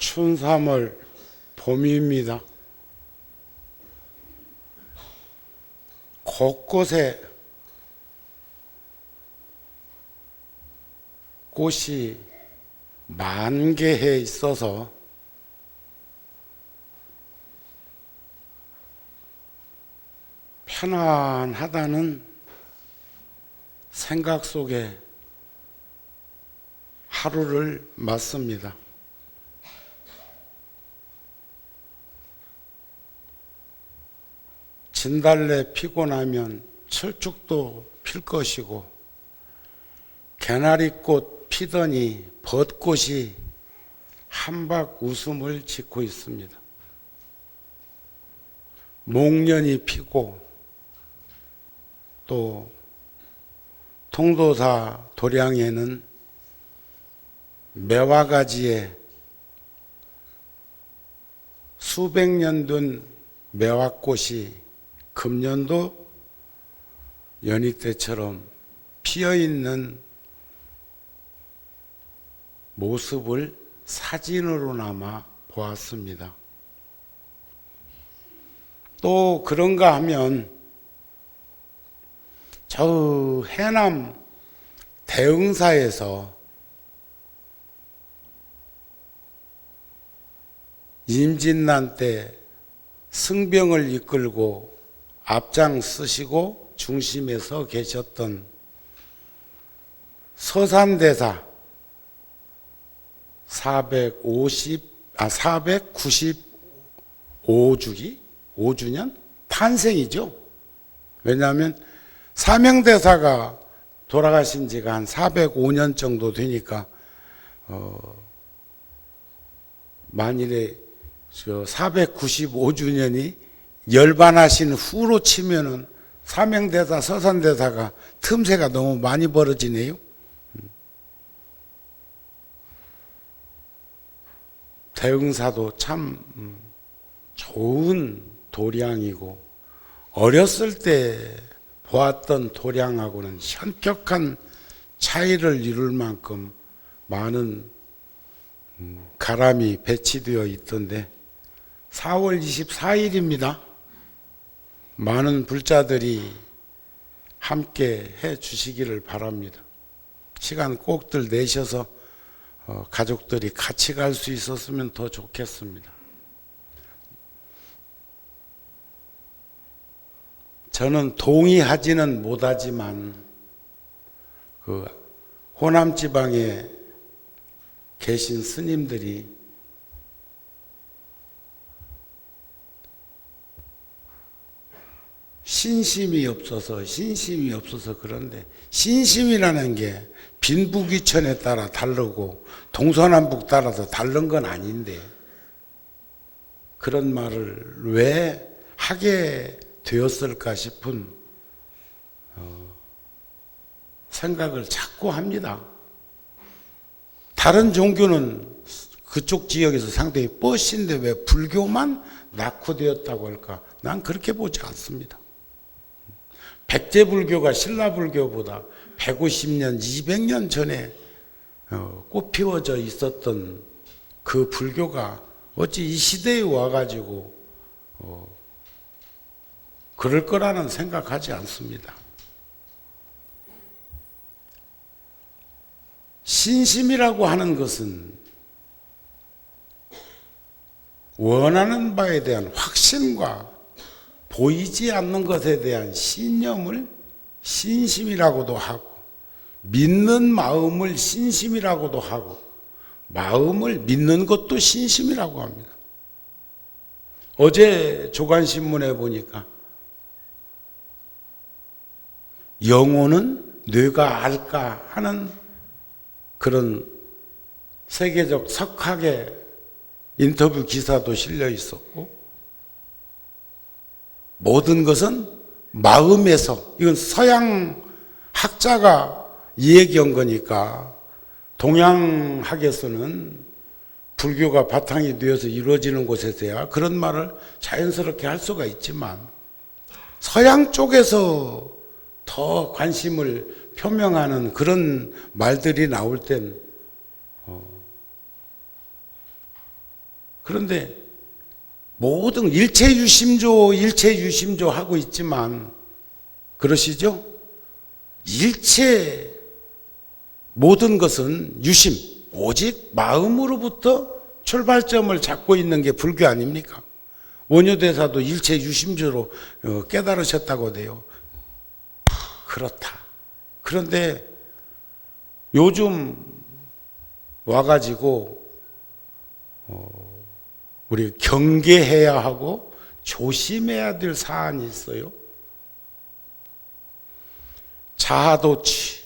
춘 3월 봄입니다. 곳곳에 꽃이 만개해 있어서 편안하다는 생각 속에 하루를 맞습니다. 진달래 피고 나면 철쭉도 필 것이고, 개나리꽃 피더니 벚꽃이 한박 웃음을 짓고 있습니다. 목련이 피고, 또 통도사 도량에는 매화가지에 수백 년 된 매화꽃이 금년도 연희 때처럼 피어있는 모습을 사진으로나마 보았습니다. 또 그런가 하면 저 해남 대흥사에서 임진난 때 승병을 이끌고 앞장서시고 중심에 서 계셨던 서산대사 495주년 탄생이죠. 왜냐하면 사명대사가 돌아가신 지가 한 405년 정도 되니까 만일에 495주년이 열반하신 후로 치면은 사명대사, 서산대사가 틈새가 너무 많이 벌어지네요. 대흥사도 참 좋은 도량이고, 어렸을 때 보았던 도량하고는 현격한 차이를 이룰 만큼 많은 가람이 배치되어 있던데, 4월 24일입니다. 많은 불자들이 함께 해 주시기를 바랍니다. 시간 꼭들 내셔서 가족들이 같이 갈 수 있었으면 더 좋겠습니다. 저는 동의하지는 못하지만 그 호남 지방에 계신 스님들이 신심이 없어서 그런데, 신심이라는 게 빈부귀천에 따라 다르고 동서남북 따라서 다른 건 아닌데 그런 말을 왜 하게 되었을까 싶은 생각을 자꾸 합니다. 다른 종교는 그쪽 지역에서 상당히 뻗신데 왜 불교만 낙후되었다고 할까? 난 그렇게 보지 않습니다. 백제불교가 신라불교보다 150년, 200년 전에 꽃피워져 있었던 그 불교가 어찌 이 시대에 와가지고 그럴 거라는 생각하지 않습니다. 신심이라고 하는 것은 원하는 바에 대한 확신과 보이지 않는 것에 대한 신념을 신심이라고도 하고, 믿는 마음을 신심이라고도 하고, 마음을 믿는 것도 신심이라고 합니다. 어제 조간신문에 보니까 영혼은 뇌가 알까 하는 그런 세계적 석학의 인터뷰 기사도 실려 있었고, 모든 것은 마음에서, 이건 서양 학자가 얘기한 거니까 동양학에서는 불교가 바탕이 되어서 이루어지는 곳에서야 그런 말을 자연스럽게 할 수가 있지만, 서양 쪽에서 더 관심을 표명하는 그런 말들이 나올 땐 그런데 모든 일체유심조 하고 있지만 그러시죠? 일체 모든 것은 유심, 오직 마음으로부터 출발점을 잡고 있는 게 불교 아닙니까? 원효대사도 일체유심조로 깨달으셨다고 돼요. 그렇다. 그런데 요즘 와가지고 우리 경계해야 하고 조심해야 될 사안이 있어요. 자아도취,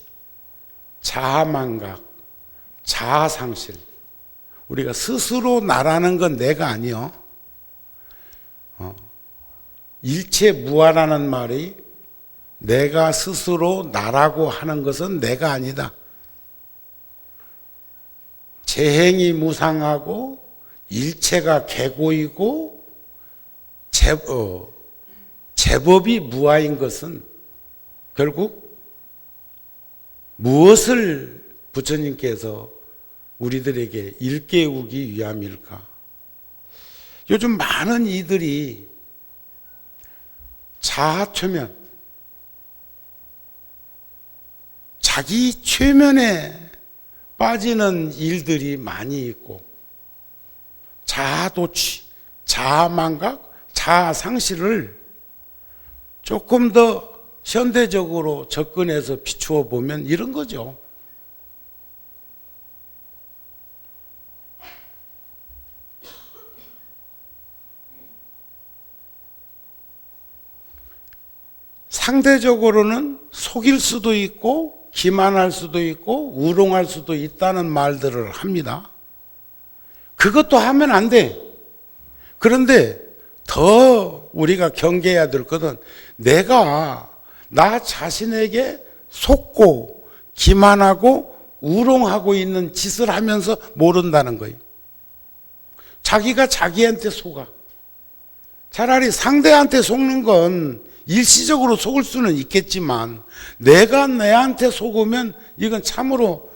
자아망각, 자아상실. 우리가 스스로 나라는 건 내가 아니요. 일체무아라는 말이 내가 스스로 나라고 하는 것은 내가 아니다. 재행이 무상하고 일체가 개고이고 제법이 무아인 것은 결국 무엇을 부처님께서 우리들에게 일깨우기 위함일까? 요즘 많은 이들이 자아초면, 자기 최면에 빠지는 일들이 많이 있고 자아도취, 자아망각, 자아상실을 조금 더 현대적으로 접근해서 비추어 보면 이런 거죠. 상대적으로는 속일 수도 있고 기만할 수도 있고 우롱할 수도 있다는 말들을 합니다. 그것도 하면 안 돼. 그런데 더 우리가 경계해야 될 것은 내가 나 자신에게 속고 기만하고 우롱하고 있는 짓을 하면서 모른다는 거예요. 자기가 자기한테 속아. 차라리 상대한테 속는 건 일시적으로 속을 수는 있겠지만 내가 내한테 속으면 이건 참으로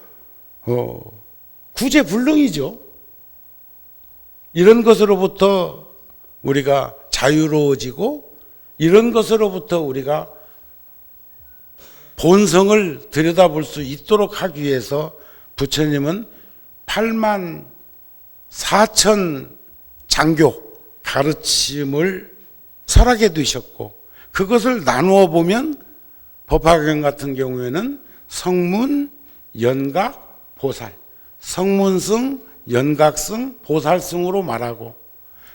구제불능이죠. 이런 것으로부터 우리가 자유로워지고 이런 것으로부터 우리가 본성을 들여다볼 수 있도록 하기 위해서 부처님은 8만 4천 장교 가르침을 설하게 되셨고 그것을 나누어 보면 법화경 같은 경우에는 성문, 연각, 보살, 성문승, 연각승, 보살승으로 말하고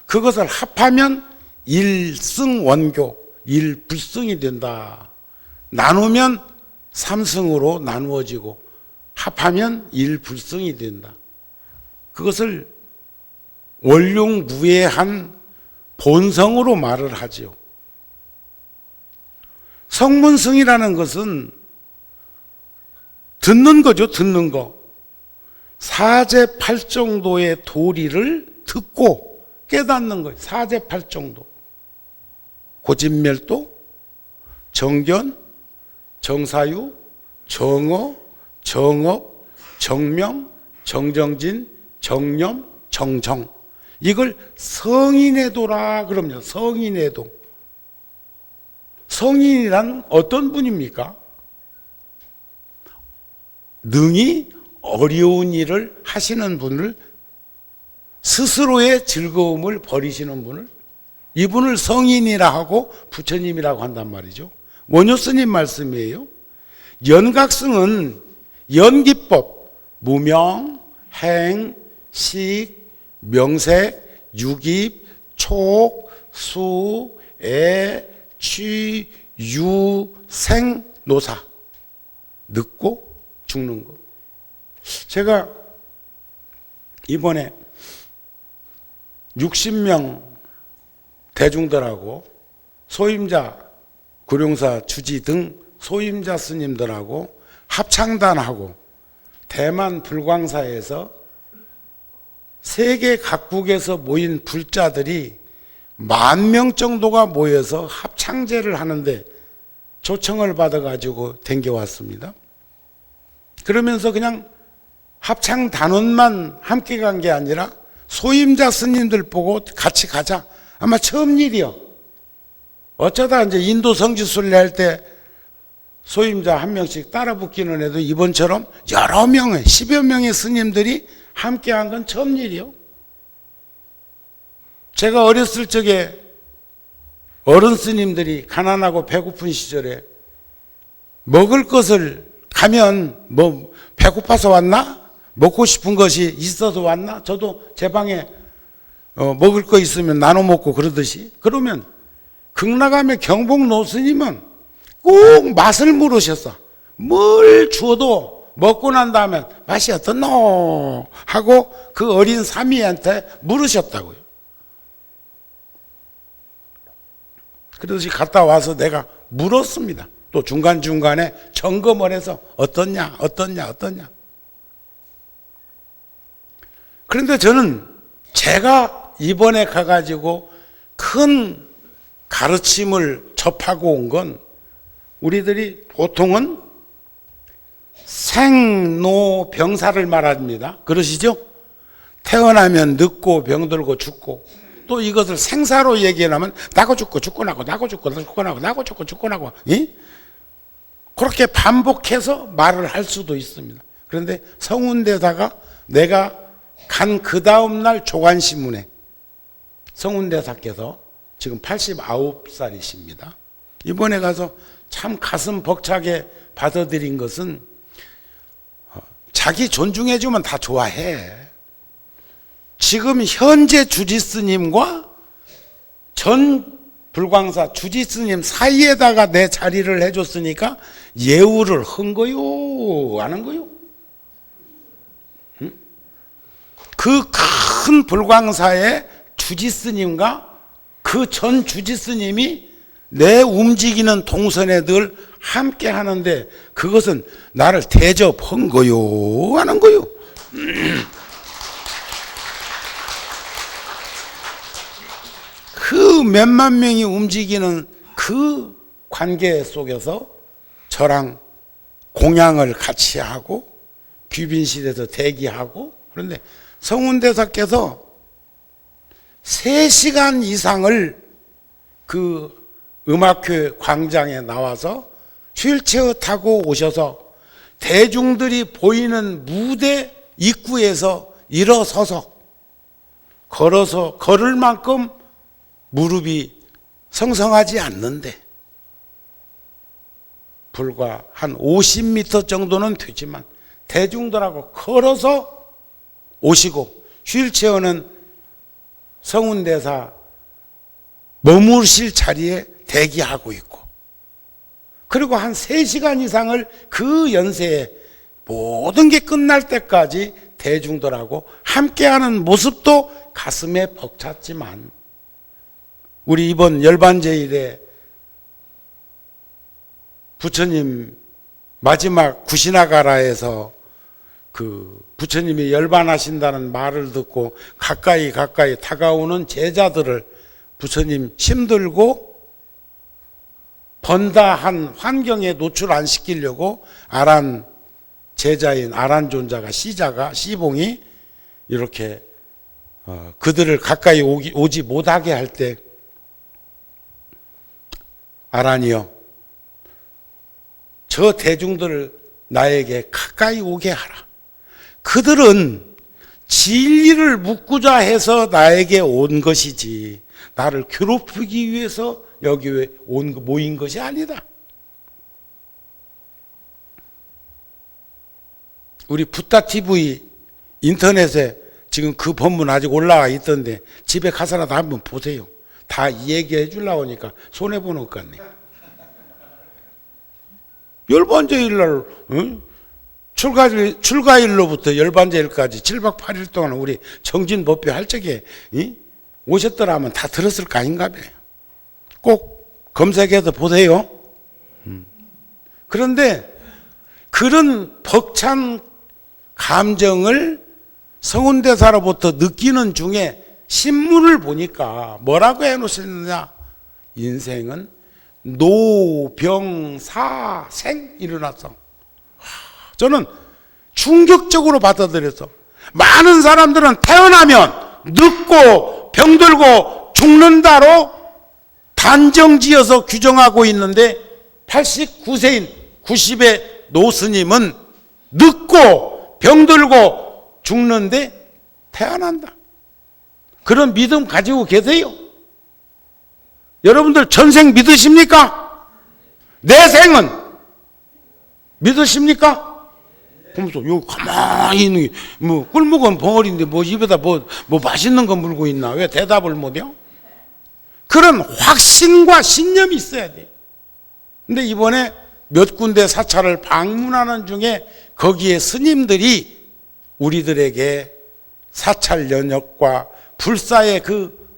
그것을 합하면 일승원교, 일불승이 된다. 나누면 삼승으로 나누어지고 합하면 일불승이 된다. 그것을 원룡무예한 본성으로 말을 하지요. 성문승이라는 것은 듣는 거죠. 듣는 거. 사제팔정도의 도리를 듣고 깨닫는 거예요. 사제팔정도. 고진멸도, 정견, 정사유, 정어, 정업, 정명, 정정진, 정념, 정정. 이걸 성인의 도라 그러면 성인의 도. 성인이란 어떤 분입니까? 능히 어려운 일을 하시는 분을 스스로의 즐거움을 버리시는 분을 이분을 성인이라 하고 부처님이라고 한단 말이죠. 원효스님 말씀이에요. 연각승은 연기법, 무명, 행, 식, 명색, 유깁, 촉, 수, 애, 취, 유, 생, 노사. 늙고 죽는 것. 제가 이번에 60명 대중들하고 소임자, 구룡사 주지 등 소임자 스님들하고 합창단하고 대만 불광사에서 세계 각국에서 모인 불자들이 10,000명 정도가 모여서 합창제를 하는데 초청을 받아가지고 댕겨왔습니다. 그러면서 그냥 합창 단원만 함께 간 게 아니라 소임자 스님들 보고 같이 가자. 아마 처음 일이요. 어쩌다 이제 인도 성지순례 할 때 소임자 한 명씩 따라 붙기는 해도 이번처럼 여러 명의 10여 명의 스님들이 함께 한 건 처음 일이요. 제가 어렸을 적에 어른 스님들이 가난하고 배고픈 시절에 먹을 것을 가면 뭐 배고파서 왔나? 먹고 싶은 것이 있어서 왔나? 저도 제 방에 먹을 거 있으면 나눠 먹고 그러듯이, 그러면 극락암의 경복 노스님은 꼭 맛을 물으셨어. 뭘 주어도 먹고 난 다음에 맛이 어떻노? 하고 그 어린 사미한테 물으셨다고요. 그러듯이 갔다 와서 내가 물었습니다. 또 중간중간에 점검을 해서 어떻냐. 그런데 저는 제가 이번에 가가지고 큰 가르침을 접하고 온 건, 우리들이 보통은 생로병사를 말합니다. 그러시죠? 태어나면 늙고 병들고 죽고, 또 이것을 생사로 얘기하면 나고 죽고 죽고 나고 나고 죽고 죽고 나고 나고 죽고 죽고 나고, 그렇게 반복해서 말을 할 수도 있습니다. 그런데 성운대사가 내가 간 그 다음날 조간신문에 성운대사께서 지금 89살이십니다. 이번에 가서 참 가슴 벅차게 받아들인 것은, 자기 존중해주면 다 좋아해. 지금 현재 주지스님과 전 불광사 주지스님 사이에다가 내 자리를 해줬으니까 예우를 한 거요? 안 한 거요? 그 큰 불광사의 주지스님과 그 전 주지스님이 내 움직이는 동선에 늘 함께 하는데, 그것은 나를 대접한 거요? 안 한 거요? 그 몇만 명이 움직이는 그 관계 속에서 저랑 공양을 같이 하고 귀빈실에서 대기하고, 그런데 성운대사께서 3시간 이상을 그 음악회 광장에 나와서 휠체어 타고 오셔서 대중들이 보이는 무대 입구에서 일어서서 걸을 만큼 무릎이 성성하지 않는데, 불과 한 50m 정도는 되지만 대중들하고 걸어서 오시고, 휠체어는 성운대사 머무실 자리에 대기하고 있고, 그리고 한 3시간 이상을 그 연세에 모든 게 끝날 때까지 대중들하고 함께하는 모습도 가슴에 벅찼지만, 우리 이번 열반제일에 부처님 마지막 구시나가라에서 그 부처님이 열반하신다는 말을 듣고 가까이 다가오는 제자들을 부처님 힘들고 번다한 환경에 노출 안 시키려고 아란 제자인 아란존자가, 시봉이 이렇게 그들을 가까이 오지 못하게 할 때, 아란이여, 저 대중들을 나에게 가까이 오게 하라. 그들은 진리를 묻고자 해서 나에게 온 것이지 나를 괴롭히기 위해서 여기에 모인 것이 아니다. 우리 붓다TV 인터넷에 지금 그 본문 아직 올라와 있던데 집에 가서라도 한번 보세요. 다 얘기해 주려고 하니까 손해보는 것 같네. 열반제일날 출가일로부터 열반제일까지 7박 8일 동안 우리 정진법회 할 적에 오셨더라면 다 들었을 거 아닌가 봐요. 꼭 검색해서 보세요. 그런데 그런 벅찬 감정을 성운대사로부터 느끼는 중에 신문을 보니까 뭐라고 해놓으셨느냐, 인생은 노병사생 일어났어. 저는 충격적으로 받아들여서, 많은 사람들은 태어나면 늙고 병들고 죽는다로 단정지어서 규정하고 있는데 89세인 90의 노스님은 늙고 병들고 죽는데 태어난다. 그런 믿음 가지고 계세요? 여러분들 전생 믿으십니까? 내 생은 믿으십니까? 그러면서 여기 가만히 있는 뭐 꿀묵은 벙어리인데 뭐 입에다 뭐 맛있는 거 물고 있나? 왜 대답을 못해요? 그런 확신과 신념이 있어야 돼요. 근데 이번에 몇 군데 사찰을 방문하는 중에 거기에 스님들이 우리들에게 사찰 연역과 불사의 그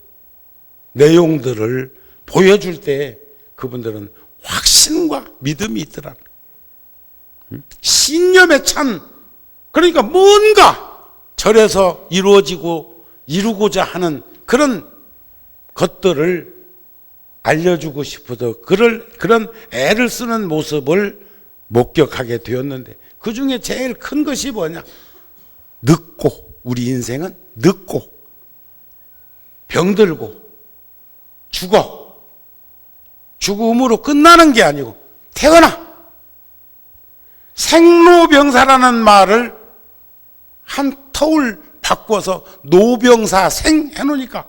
내용들을 보여줄 때 그분들은 확신과 믿음이 있더라. 신념에 찬, 그러니까 뭔가 절에서 이루고자 하는 그런 것들을 알려주고 싶어서 그런 애를 쓰는 모습을 목격하게 되었는데, 그 중에 제일 큰 것이 뭐냐? 늙고, 우리 인생은 늙고 병들고 죽어. 죽음으로 끝나는 게 아니고 태어나. 생로병사라는 말을 한 터울 바꿔서 노병사생 해놓으니까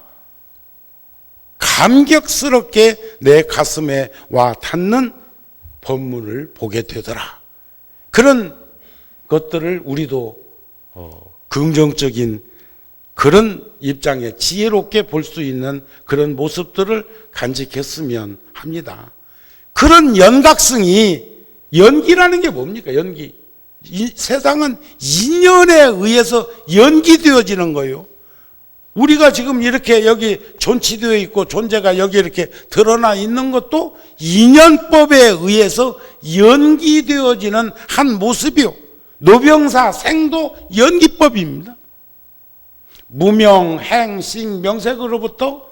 감격스럽게 내 가슴에 와 닿는 법문을 보게 되더라. 그런 것들을 우리도 긍정적인 그런 입장에 지혜롭게 볼 수 있는 그런 모습들을 간직했으면 합니다. 그런 연각성이, 연기라는 게 뭡니까? 연기. 세상은 인연에 의해서 연기되어지는 거예요. 우리가 지금 이렇게 여기 존치되어 있고 존재가 여기 이렇게 드러나 있는 것도 인연법에 의해서 연기되어지는 한 모습이요. 노병사 생도 연기법입니다. 무명, 행, 싱, 명색으로부터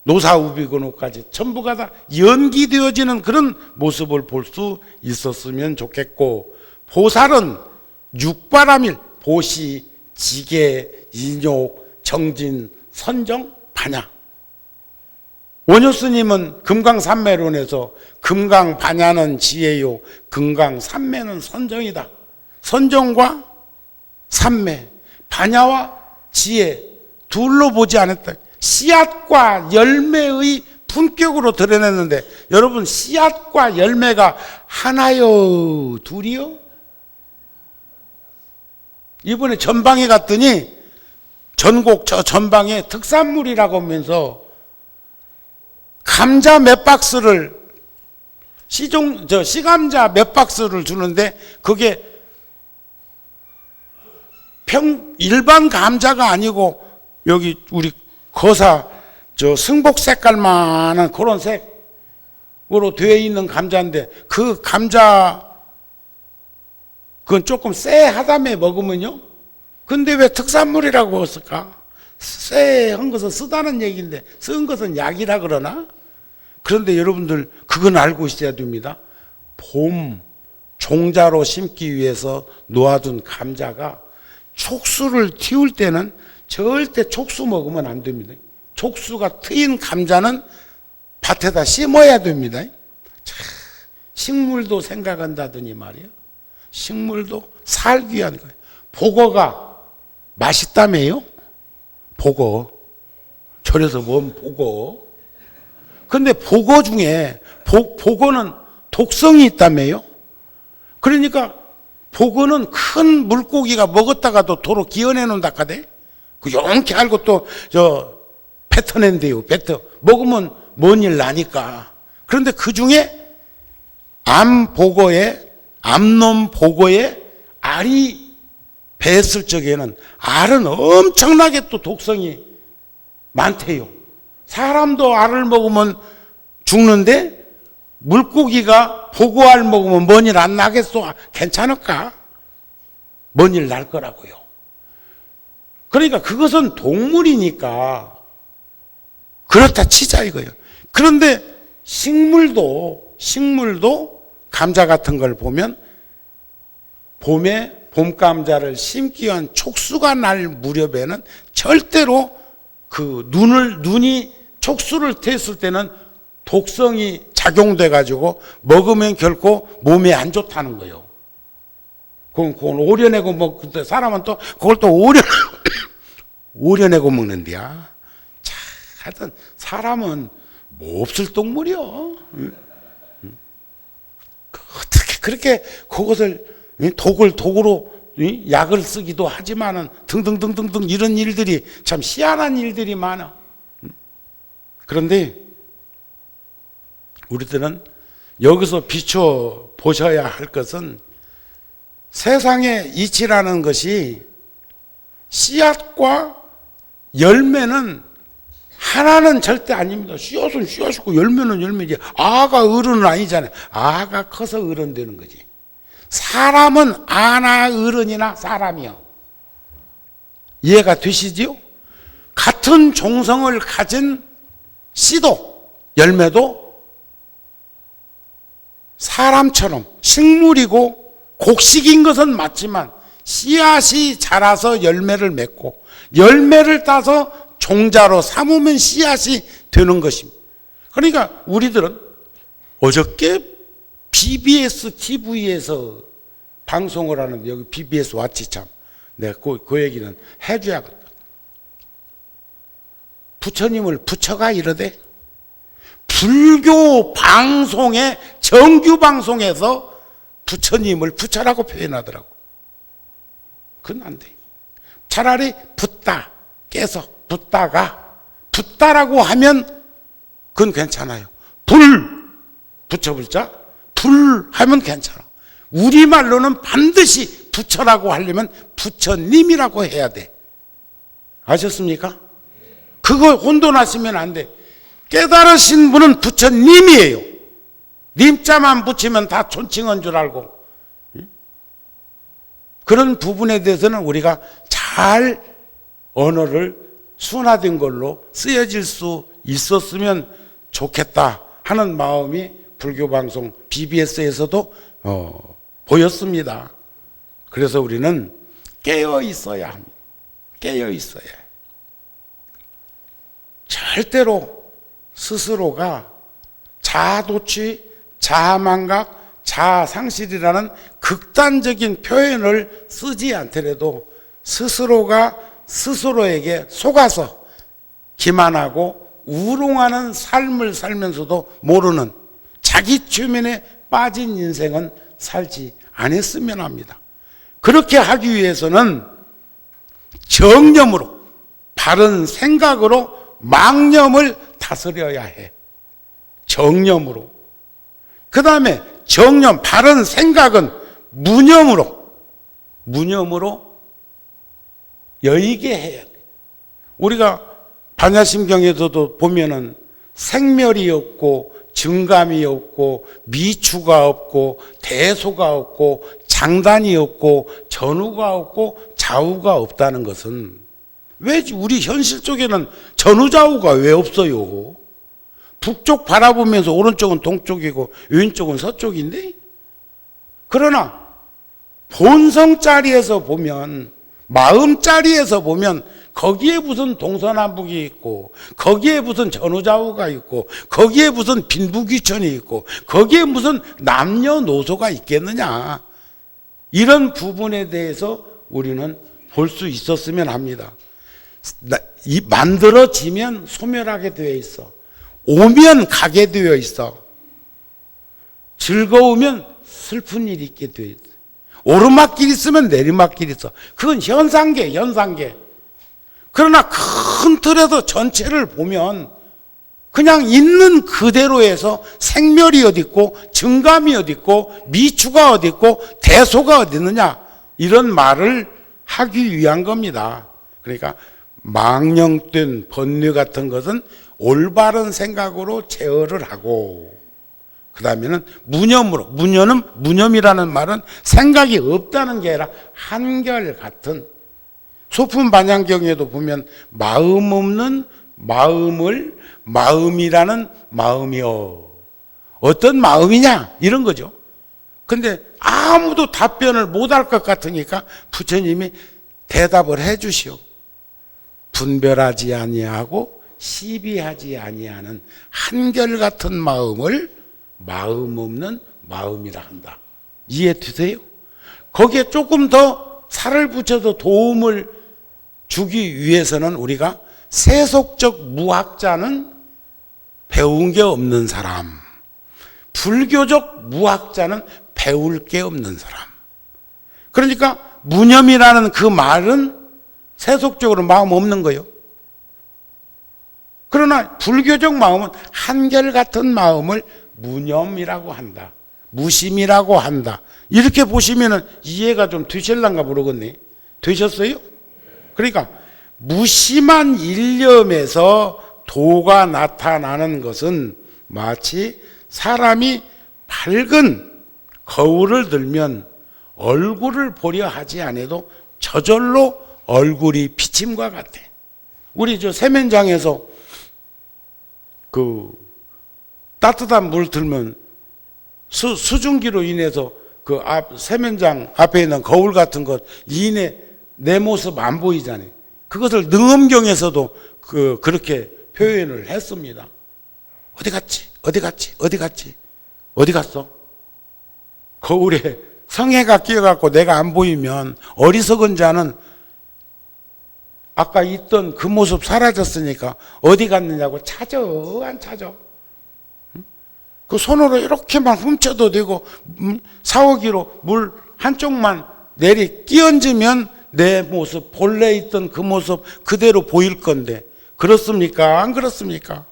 노사우비근호까지 전부가 다 연기되어지는 그런 모습을 볼 수 있었으면 좋겠고, 보살은 육바라밀, 보시, 지계, 인욕, 정진, 선정, 반야. 원효스님은 금강산매론에서 금강반야는 지혜요, 금강산매는 선정이다. 선정과 산매, 반야와 지혜 둘로 보지 않았다. 씨앗과 열매의 품격으로 드러냈는데, 여러분 씨앗과 열매가 하나요, 둘이요? 이번에 전방에 갔더니 전곡 저 전방에 특산물이라고 하면서 감자 몇 박스를 시감자 몇 박스를 주는데, 그게 일반 감자가 아니고 여기 우리 거사 승복 색깔만한 그런 색으로 되어 있는 감자인데, 그 감자 그건 조금 쎄하다며 먹으면요. 근데 왜 특산물이라고 했을까? 쎄한 것은 쓰다는 얘기인데 쓴 것은 약이라 그러나? 그런데 여러분들 그건 알고 있어야 됩니다. 봄 종자로 심기 위해서 놓아둔 감자가 촉수를 틔울 때는 절대 촉수 먹으면 안 됩니다. 촉수가 트인 감자는 밭에다 심어야 됩니다. 식물도 생각한다더니 말이야. 식물도 살기 위한 거예요. 복어가 맛있다며요? 복어. 절에서 뭔 복어? 근데 복어 중에 복어는 독성이 있다며요? 그러니까 복어는 큰 물고기가 먹었다가도 도로 기어내 놓는다 카대. 그 용케 알고 또 뱉어낸대요. 먹으면 뭔 일 나니까. 그런데 그 중에 암놈 복어에 알이 배했을 적에는 알은 엄청나게 또 독성이 많대요. 사람도 알을 먹으면 죽는데 물고기가 복어알 먹으면 뭔 일 안 나겠어? 괜찮을까? 뭔 일 날 거라고요. 그러니까 그것은 동물이니까 그렇다 치자 이거예요. 그런데 식물도 감자 같은 걸 보면 봄에 봄감자를 심기 위한 촉수가 날 무렵에는 절대로 그 눈이 촉수를 텄을 때는 독성이 작용돼 가지고 먹으면 결코 몸에 안 좋다는 거예요. 그건 오려내고 먹는데 사람은 또 그걸 또 오려내고 먹는데야. 자, 하여튼 사람은 뭐 없을 동물이요. 어떻게 그렇게 그것을 독으로 약을 쓰기도 하지만은 등등등등등 이런 일들이 참 희한한 일들이 많아. 그런데 우리들은 여기서 비춰 보셔야 할 것은 세상의 이치라는 것이 씨앗과 열매는 하나는 절대 아닙니다. 씨앗은 씨앗이고 열매는 열매지. 아가 어른은 아니잖아요. 아가 커서 어른 되는 거지. 사람은 아나 어른이나 사람이요. 이해가 되시지요? 같은 종성을 가진 씨도 열매도 사람처럼 식물이고 곡식인 것은 맞지만 씨앗이 자라서 열매를 맺고 열매를 따서 종자로 삼으면 씨앗이 되는 것입니다. 그러니까 우리들은 어저께 BBS TV에서 방송을 하는데 여기 BBS 왔지 참. 내가 그 얘기는 해줘야겠다. 부처님을 부처가 이러대. 불교 방송에 정규 방송에서 부처님을 부처라고 표현하더라고. 그건 안 돼. 차라리 붓다 깨서 붓다라고 하면 그건 괜찮아요. 부처불자 불 하면 괜찮아. 우리말로는 반드시 부처라고 하려면 부처님이라고 해야 돼. 아셨습니까? 그거 혼돈하시면 안 돼. 깨달으신 분은 부처님이에요. 님자만 붙이면 다 존칭한 줄 알고. 그런 부분에 대해서는 우리가 잘 언어를 순화된 걸로 쓰여질 수 있었으면 좋겠다 하는 마음이 불교방송 BBS에서도 보였습니다. 그래서 우리는 깨어 있어야 합니다. 깨어 있어야 해요. 절대로 스스로가 자아도취, 자아망각, 자아상실이라는 극단적인 표현을 쓰지 않더라도 스스로가 스스로에게 속아서 기만하고 우롱하는 삶을 살면서도 모르는 자기 최면에 빠진 인생은 살지 않았으면 합니다. 그렇게 하기 위해서는 정념으로 바른 생각으로 망념을 다스려야 해. 정념으로. 그 다음에 정념, 바른 생각은 무념으로 여의게 해야 돼. 우리가 반야심경에서도 보면은 생멸이 없고 증감이 없고 미추가 없고 대소가 없고 장단이 없고 전후가 없고 좌우가 없다는 것은 왜 우리 현실 쪽에는 전후좌우가 왜 없어요? 북쪽 바라보면서 오른쪽은 동쪽이고 왼쪽은 서쪽인데, 그러나 본성자리에서 보면, 마음자리에서 보면 거기에 무슨 동서남북이 있고 거기에 무슨 전후좌우가 있고 거기에 무슨 빈부귀천이 있고 거기에 무슨 남녀노소가 있겠느냐. 이런 부분에 대해서 우리는 볼 수 있었으면 합니다. 만들어지면 소멸하게 되어 있어. 오면 가게 되어 있어. 즐거우면 슬픈 일이 있게 되어 있어. 오르막길 있으면 내리막길 있어. 그건 현상계. 그러나 큰 틀에서 전체를 보면 그냥 있는 그대로에서 생멸이 어디 있고 증감이 어디 있고 미추가 어디 있고 대소가 어디 있느냐, 이런 말을 하기 위한 겁니다. 그러니까 망령된 번뇌 같은 것은 올바른 생각으로 제어를 하고, 그 다음에는 무념이라는 말은 생각이 없다는 게 아니라 한결같은, 소품반향경에도 보면 마음 없는 마음을 마음이라는 마음이요. 어떤 마음이냐 이런 거죠. 근데 아무도 답변을 못할 것 같으니까 부처님이 대답을 해 주시오. 분별하지 아니하고 시비하지 아니하는 한결같은 마음을 마음 없는 마음이라 한다. 이해되세요? 거기에 조금 더 살을 붙여서 도움을 주기 위해서는 우리가 세속적 무학자는 배운 게 없는 사람, 불교적 무학자는 배울 게 없는 사람. 그러니까 무념이라는 그 말은 세속적으로 마음 없는 거예요. 그러나 불교적 마음은 한결같은 마음을 무념이라고 한다. 무심이라고 한다. 이렇게 보시면 이해가 좀 되실란가 모르겠네. 되셨어요? 그러니까 무심한 일념에서 도가 나타나는 것은 마치 사람이 밝은 거울을 들면 얼굴을 보려 하지 않아도 저절로 얼굴이 비침과 같아. 우리 저 세면장에서 그 따뜻한 물 들면 수증기로 인해서 그 세면장 앞에 있는 거울 같은 것 이내 내 모습 안 보이잖아요. 그것을 능엄경에서도 그렇게 표현을 했습니다. 어디 갔지? 어디 갔지? 어디 갔지? 어디 갔어? 거울에 성애가 끼어갖고 내가 안 보이면 어리석은 자는 아까 있던 그 모습 사라졌으니까 어디 갔느냐고 찾아 안 찾아? 그 손으로 이렇게만 훔쳐도 되고 사오기로 물 한쪽만 끼얹으면 내 모습 본래 있던 그 모습 그대로 보일 건데 그렇습니까? 안 그렇습니까?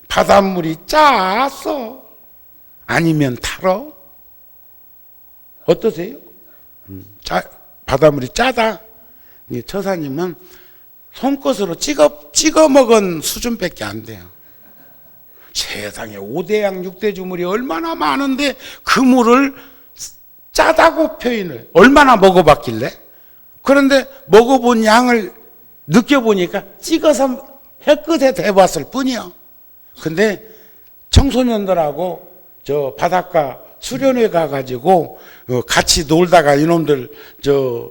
바닷물이 짜서 아니면 달어? 어떠세요? 바닷물이 짜다. 처사님은 손끝으로 찍어 먹은 수준밖에 안 돼요. 세상에 5대양 6대주물이 얼마나 많은데 그 물을 짜다고 표현을 얼마나 먹어봤길래? 그런데 먹어본 양을 느껴보니까 찍어서 햇끝에 대봤을 뿐이야. 근데 청소년들하고 저 바닷가 수련회 가가지고 같이 놀다가 이놈들 저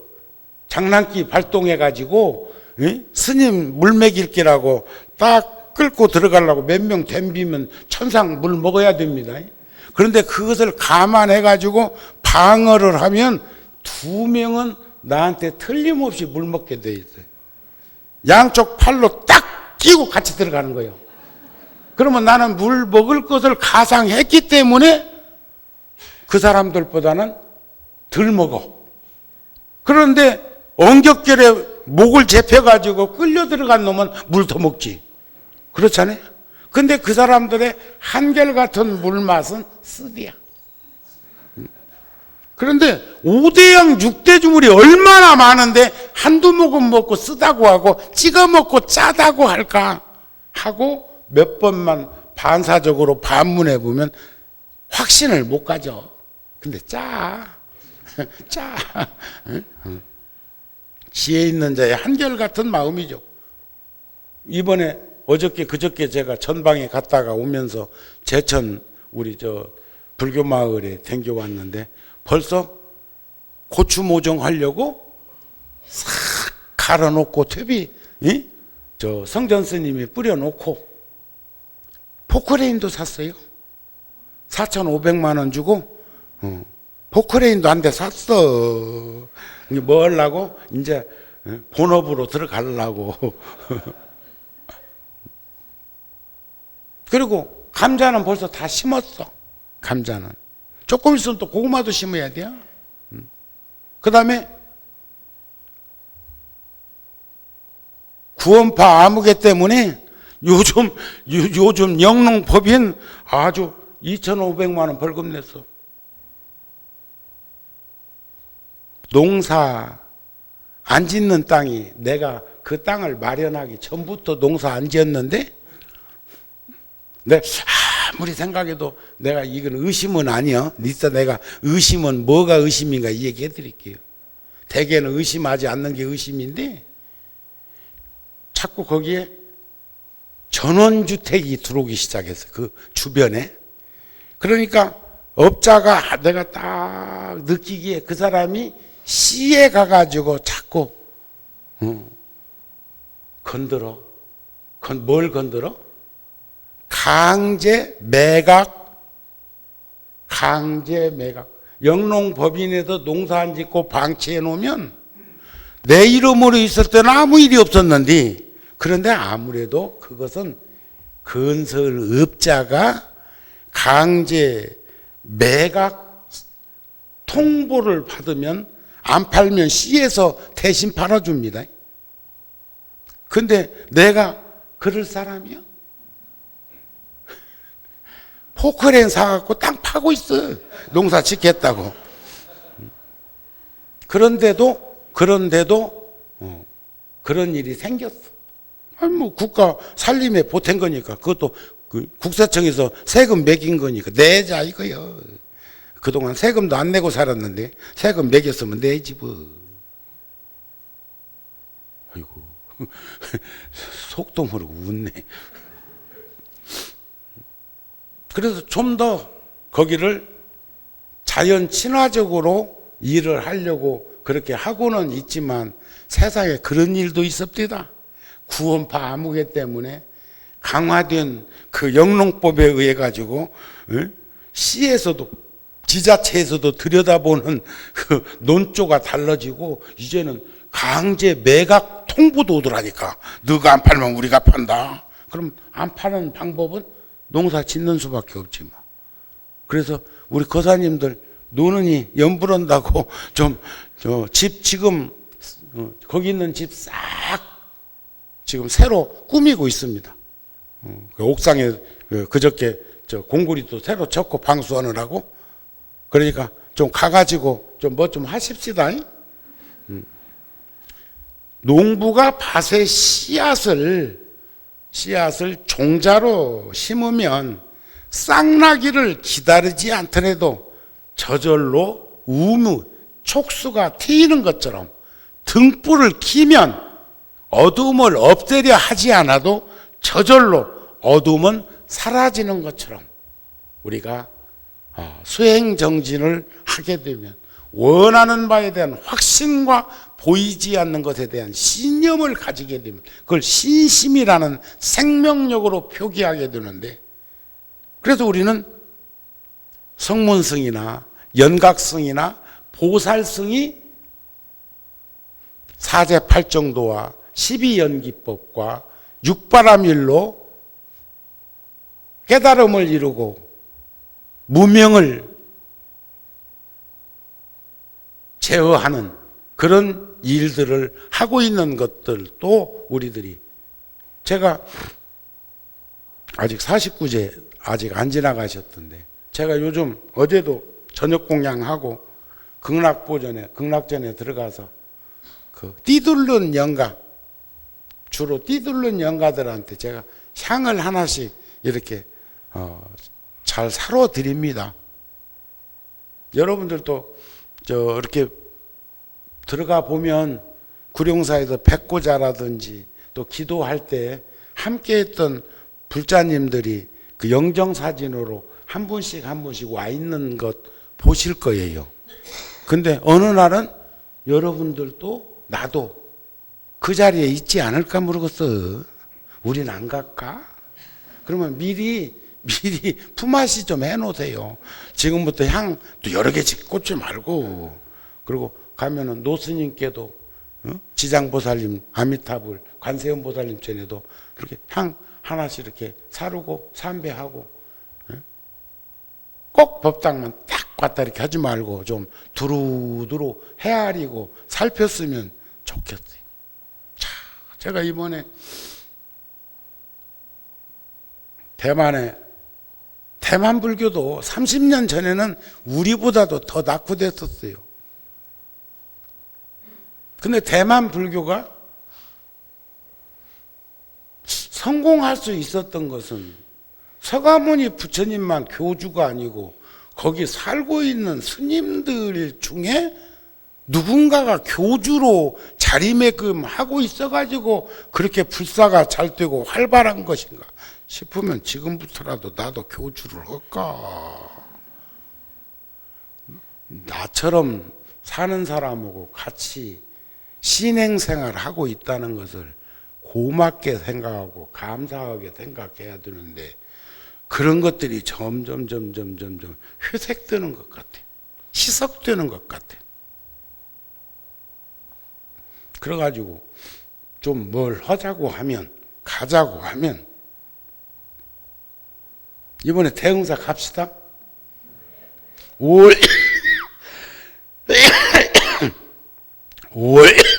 장난기 발동해가지고 스님 물 먹일기라고 딱 끌고 들어가려고 몇 명 덤비면 천상 물 먹어야 됩니다. 그런데 그것을 감안해가지고 방어를 하면 2명은 나한테 틀림없이 물 먹게 돼 있어요. 양쪽 팔로 딱 끼고 같이 들어가는 거예요. 그러면 나는 물 먹을 것을 가상했기 때문에 그 사람들보다는 덜 먹어. 그런데 엉겹결에 목을 잡혀가지고 끌려 들어간 놈은 물 더 먹지. 그렇잖아요. 근데 그 사람들의 한결같은 물맛은 쓰디야. 그런데 5대양 6대주물이 얼마나 많은데 한두 모금 먹고 쓰다고 하고 찍어 먹고 짜다고 할까 하고 몇 번만 반사적으로 반문해 보면 확신을 못 가져. 근데 짜. 지혜 있는 자의 한결같은 마음이죠. 이번에 어저께 그저께 제가 전방에 갔다가 오면서 제천 우리 저 불교 마을에 댕겨 왔는데 벌써 고추 모종 하려고 싹 갈아놓고 퇴비 저 성전 스님이 뿌려놓고 포크레인도 샀어요. 4,500만 원 주고 포크레인도 한 대 샀어. 뭐 하려고? 이제 본업으로 들어가려고. 그리고 감자는 벌써 다 심었어. 감자는. 조금 있으면 또 고구마도 심어야 돼요. 그 다음에 구원파 아무개 때문에 요즘 영농법인 아주 2,500만 원 벌금 냈어. 농사 안 짓는 땅이 내가 그 땅을 마련하기 전부터 농사 안 지었는데 내 아무리 생각해도 내가 이건 의심은 아니야. 니따 내가 의심은 뭐가 의심인가 이 얘기해 드릴게요. 대개는 의심하지 않는 게 의심인데 자꾸 거기에 전원주택이 들어오기 시작했어. 그 주변에. 그러니까 업자가 내가 딱 느끼기에 그 사람이 씨에 가가지고 자꾸 건드려. 뭘 건드려? 강제 매각. 강제 매각. 영농법인에서 농사 안 짓고 방치해 놓으면 내 이름으로 있을 때는 아무 일이 없었는데, 그런데 아무래도 그것은 건설업자가 강제 매각 통보를 받으면 안 팔면 C에서 대신 팔아줍니다. 근데 내가 그럴 사람이야? 포크레인 사갖고 땅 파고 있어. 농사 짓겠다고. 그런데도 그런 일이 생겼어. 아니 뭐 국가 살림에 보탠 거니까, 그것도 그 국세청에서 세금 매긴 거니까 내자 이거요. 그동안 세금도 안 내고 살았는데 세금 매겼으면 내지 뭐. 아이고 속도 모르고 웃네. 그래서 좀 더 거기를 자연 친화적으로 일을 하려고 그렇게 하고는 있지만 세상에 그런 일도 있습니다. 구원파 아무개 때문에 강화된 그 영농법에 의해 가지고 시에서도 지자체에서도 들여다보는 그 논조가 달라지고 이제는 강제 매각 통보도 오더라니까. 너가 안 팔면 우리가 판다. 그럼 안 파는 방법은 농사 짓는 수밖에 없지 뭐. 그래서 우리 거사님들 노는이 연불한다고 좀 집 지금 거기 있는 집 싹 지금 새로 꾸미고 있습니다. 그 옥상에 그저께 공구리도 새로 쳤고 방수하느라고. 그러니까 좀 가가지고 좀 뭐 좀 하십시다. 농부가 밭에 씨앗을 종자로 심으면 싹나기를 기다리지 않더라도 저절로 촉수가 트이는 것처럼 등불을 켜면 어두움을 없애려 하지 않아도 저절로 어두움은 사라지는 것처럼 우리가 수행정진을 하게 되면 원하는 바에 대한 확신과 보이지 않는 것에 대한 신념을 가지게 되면 그걸 신심이라는 생명력으로 표기하게 되는데, 그래서 우리는 성문승이나 연각승이나 보살승이 사제팔정도와 12연기법과 육바라밀로 깨달음을 이루고 무명을 제어하는 그런 일들을 하고 있는 것들도 우리들이, 제가 아직 49제 아직 안 지나가셨던데 제가 요즘 어제도 저녁 공양하고 극락전에 들어가서 그 띠둘른 영가, 주로 띠둘른 영가들한테 제가 향을 하나씩 이렇게 잘 사러 드립니다. 여러분들도 이렇게 들어가 보면 구룡사에서 백고자라든지 또 기도할 때 함께 했던 불자님들이 그 영정사진으로 한 분씩 와 있는 것 보실 거예요. 근데 어느 날은 여러분들도 나도 그 자리에 있지 않을까 모르겠어. 우린 안 갈까? 그러면 미리 품앗이 좀 해놓으세요. 지금부터 향 또 여러 개씩 꽂지 말고. 그리고 가면은 노스님께도 지장보살님, 아미타불, 관세음보살님 전에도 이렇게 향 하나씩 이렇게 사르고 삼배하고, 꼭 법당만 딱 왔다 이렇게 하지 말고 좀 두루두루 헤아리고 살폈으면 좋겠어요. 자, 제가 이번에 대만 불교도 30년 전에는 우리보다도 더 낙후됐었어요. 근데 대만 불교가 성공할 수 있었던 것은 서가모니 부처님만 교주가 아니고 거기 살고 있는 스님들 중에 누군가가 교주로 자리매김하고 있어가지고 그렇게 불사가 잘 되고 활발한 것인가 싶으면 지금부터라도 나도 교주를 할까. 나처럼 사는 사람하고 같이 신행생활을 하고 있다는 것을 고맙게 생각하고 감사하게 생각해야 되는데 그런 것들이 점점 회색되는 것 같아. 희석되는 것 같아. 그래가지고 좀 뭘 하자고 하면 가자고 하면 이번에 대흥사 갑시다. 5월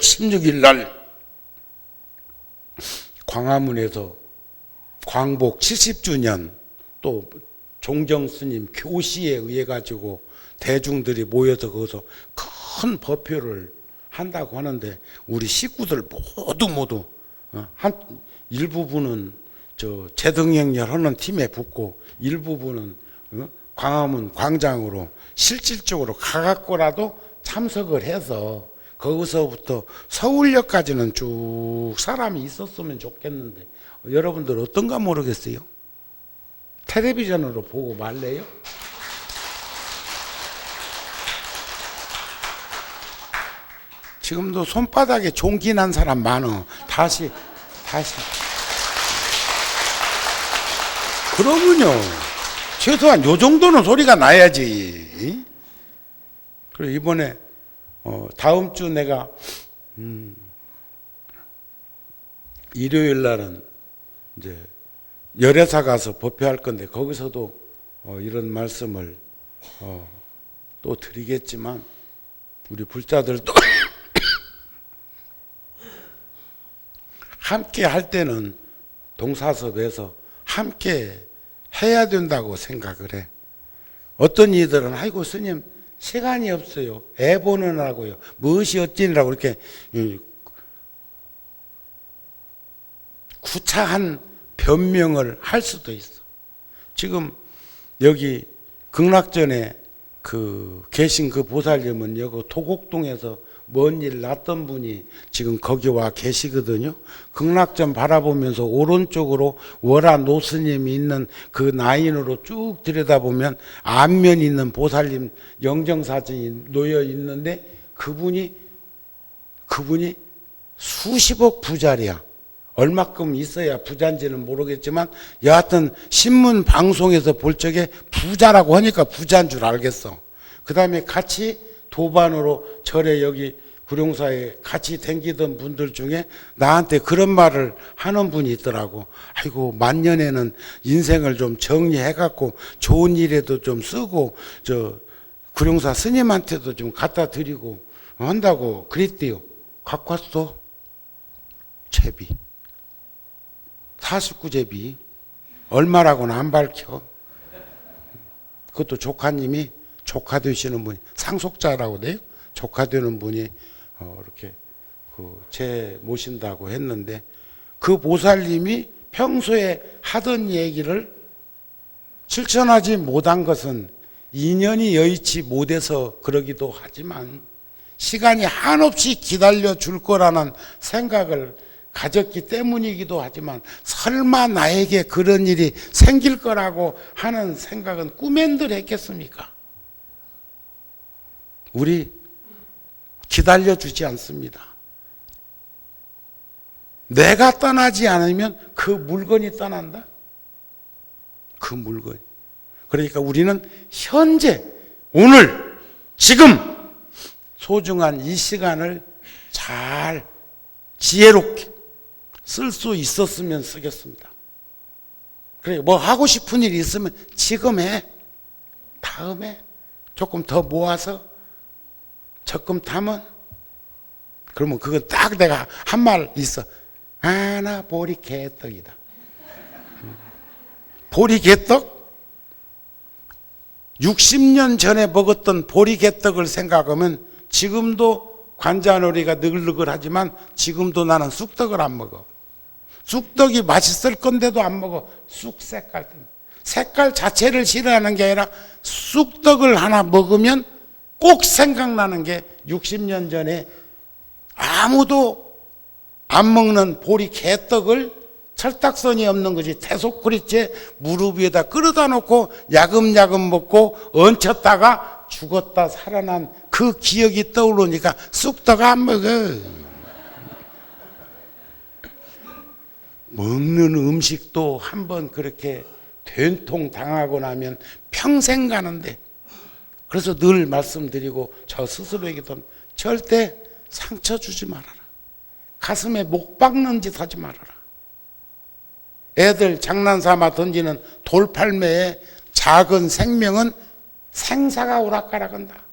16일 날 광화문에서 광복 70주년 또 종정 스님 교시에 의해 가지고 대중들이 모여서 거기서 큰 법회를 한다고 하는데 우리 식구들 모두 한 일부분은 저 제등행렬 하는 팀에 붙고 일부분은 광화문 광장으로 실질적으로 가갖고라도 참석을 해서 거기서부터 서울역까지는 쭉 사람이 있었으면 좋겠는데 여러분들 어떤가 모르겠어요. 텔레비전으로 보고 말래요? 지금도 손바닥에 종기 난 사람 많어. 다시. 그러면요. 최소한 요 정도는 소리가 나야지. 그리고 이번에 다음 주 내가 일요일 날은 이제 열애사 가서 법회할 건데 거기서도 이런 말씀을 또 드리겠지만 우리 불자들도 함께 할 때는 동사섭에서 함께 해야 된다고 생각을 해. 어떤 이들은 아이고 스님 시간이 없어요. 애 보느라고요. 무엇이 어찌니라고 이렇게 구차한 변명을 할 수도 있어. 지금 여기 극락전에 계신 그 보살님은 여기 도곡동에서 먼 일 났던 분이 지금 거기 와 계시거든요. 극락전 바라보면서 오른쪽으로 월화 노스님이 있는 그 라인으로 쭉 들여다보면 안면 있는 보살님 영정사진이 놓여 있는데 그분이 수십억 부자리야. 얼마큼 있어야 부자인지는 모르겠지만 여하튼 신문 방송에서 볼 적에 부자라고 하니까 부자인 줄 알겠어. 그 다음에 같이 도반으로 절에 여기 구룡사에 같이 댕기던 분들 중에 나한테 그런 말을 하는 분이 있더라고. 아이고 만년에는 인생을 좀 정리해갖고 좋은 일에도 좀 쓰고 저 구룡사 스님한테도 좀 갖다 드리고 한다고 그랬대요. 갖고 왔어. 제비 49제비 얼마라고는 안 밝혀. 그것도 조카님이 조카 되시는 분이 상속자라고 돼요. 조카 되는 분이 이렇게 제 모신다고 했는데 그 보살님이 평소에 하던 얘기를 실천하지 못한 것은 인연이 여의치 못해서 그러기도 하지만 시간이 한없이 기다려 줄 거라는 생각을 가졌기 때문이기도 하지만 설마 나에게 그런 일이 생길 거라고 하는 생각은 꿈엔들 했겠습니까? 우리 기다려주지 않습니다. 내가 떠나지 않으면 그 물건이 떠난다. 그 물건. 그러니까 우리는 현재 오늘 지금 소중한 이 시간을 잘 지혜롭게 쓸 수 있었으면 쓰겠습니다. 그래 뭐 하고 싶은 일이 있으면 지금 해. 다음에 조금 더 모아서 적금 타면 그러면 그건 딱 내가 한 말 있어. 나 보리 개떡이다. 보리 개떡? 60년 전에 먹었던 보리 개떡을 생각하면 지금도 관자놀이가 느글느글하지만 지금도 나는 쑥떡을 안 먹어. 쑥떡이 맛있을 건데도 안 먹어. 쑥 색깔 때문에. 색깔 자체를 싫어하는 게 아니라 쑥떡을 하나 먹으면 꼭 생각나는 게 60년 전에 아무도 안 먹는 보리 개떡을 철딱선이 없는 거지 태속구리째 무릎 위에다 끌어다 놓고 야금야금 먹고 얹혔다가 죽었다 살아난 그 기억이 떠오르니까 쑥떡 안 먹어. 먹는 음식도 한번 그렇게 된통 당하고 나면 평생 가는데, 그래서 늘 말씀드리고 저 스스로에게도 절대 상처 주지 말아라. 가슴에 목 박는 짓 하지 말아라. 애들 장난삼아 던지는 돌팔매에 작은 생명은 생사가 오락가락한다.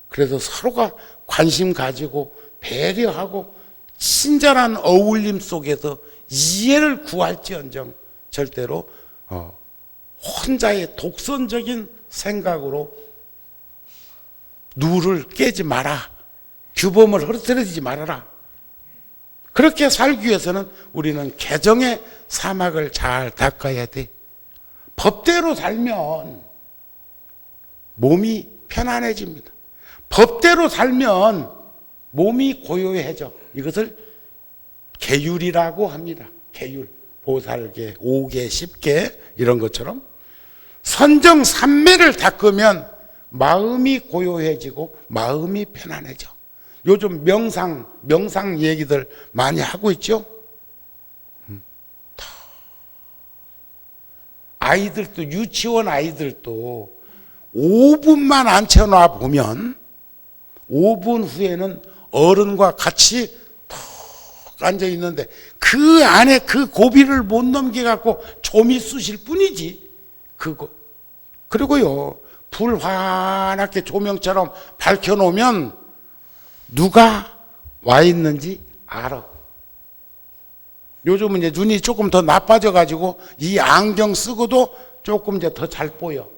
그래서 서로가 관심 가지고 배려하고 친절한 어울림 속에서 이해를 구할지언정 절대로 혼자의 독선적인 생각으로 누를 깨지 마라. 규범을 흐트러지지 말아라. 그렇게 살기 위해서는 우리는 개정의 사막을 잘 닦아야 돼. 법대로 살면 몸이 편안해집니다. 법대로 살면 몸이 고요해져. 이것을 계율이라고 합니다. 계율. 보살계, 5계, 10계 이런 것처럼 선정 삼매를 닦으면 마음이 고요해지고 마음이 편안해져. 요즘 명상 얘기들 많이 하고 있죠. 아이들도, 유치원 아이들도 5분만 앉혀놔 보면 5분 후에는 어른과 같이 턱 앉아 있는데 그 안에 그 고비를 못 넘겨갖고 좀이 쑤실 뿐이지. 그리고요, 불 환하게 조명처럼 밝혀놓으면 누가 와 있는지 알아. 요즘은 이제 눈이 조금 더 나빠져가지고 이 안경 쓰고도 조금 이제 더 잘 보여.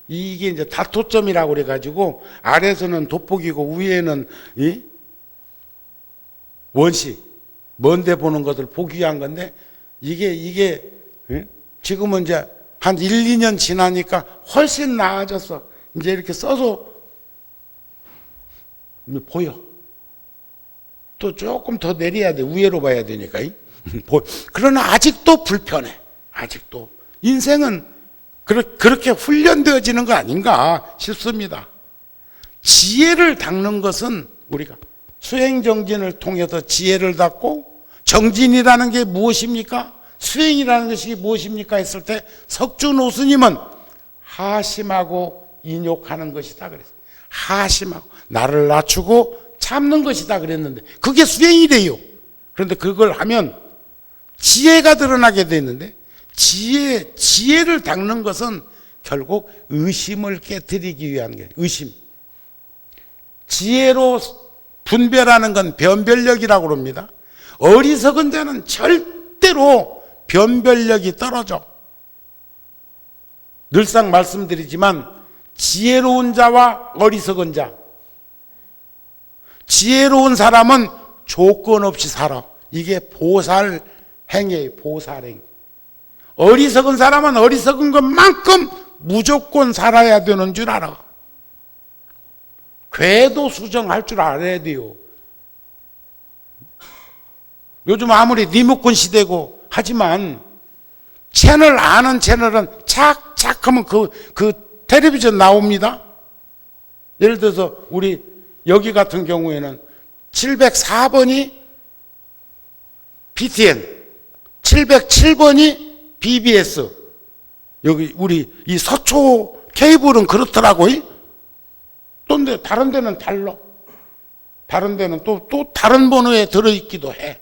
이게 이제 다토점이라고 그래가지고 아래에서는 돋보기고 위에는 이 원시, 먼데 보는 것을 보기 위한 건데 이게 지금은 이제 한 1, 2년 지나니까 훨씬 나아졌어. 이제 이렇게 써서 보여. 또 조금 더 내려야 돼. 위로 봐야 되니까. 그러나 아직도 불편해. 아직도. 인생은 그렇게 훈련되어지는 거 아닌가 싶습니다. 지혜를 닦는 것은 우리가 수행정진을 통해서 지혜를 닦고, 정진이라는 게 무엇입니까? 수행이라는 것이 무엇입니까? 했을 때 석준호 스님은 하심하고 인욕하는 것이다 그랬어요. 하심하고 나를 낮추고 참는 것이다 그랬는데 그게 수행이래요. 그런데 그걸 하면 지혜가 드러나게 되는데, 지혜를 닦는 것은 결국 의심을 깨뜨리기 위한 거예요. 의심. 지혜로 분별하는 건 변별력이라고 합니다. 어리석은 자는 절대로 변별력이 떨어져. 늘상 말씀드리지만 지혜로운 자와 어리석은 자, 지혜로운 사람은 조건 없이 살아. 이게 보살행이에요. 보살행. 어리석은 사람은 어리석은 것만큼 무조건 살아야 되는 줄 알아. 궤도 수정할 줄 알아야 돼요. 요즘 아무리 리모컨 시대고 하지만 채널 아는 채널은 착착 하면 그 텔레비전 나옵니다. 예를 들어서 우리 여기 같은 경우에는 704번이 BTN, 707번이 BBS. 여기 우리 이 서초 케이블은 그렇더라고요. 또 다른 데는 달라. 다른 데는 또 다른 번호에 들어있기도 해.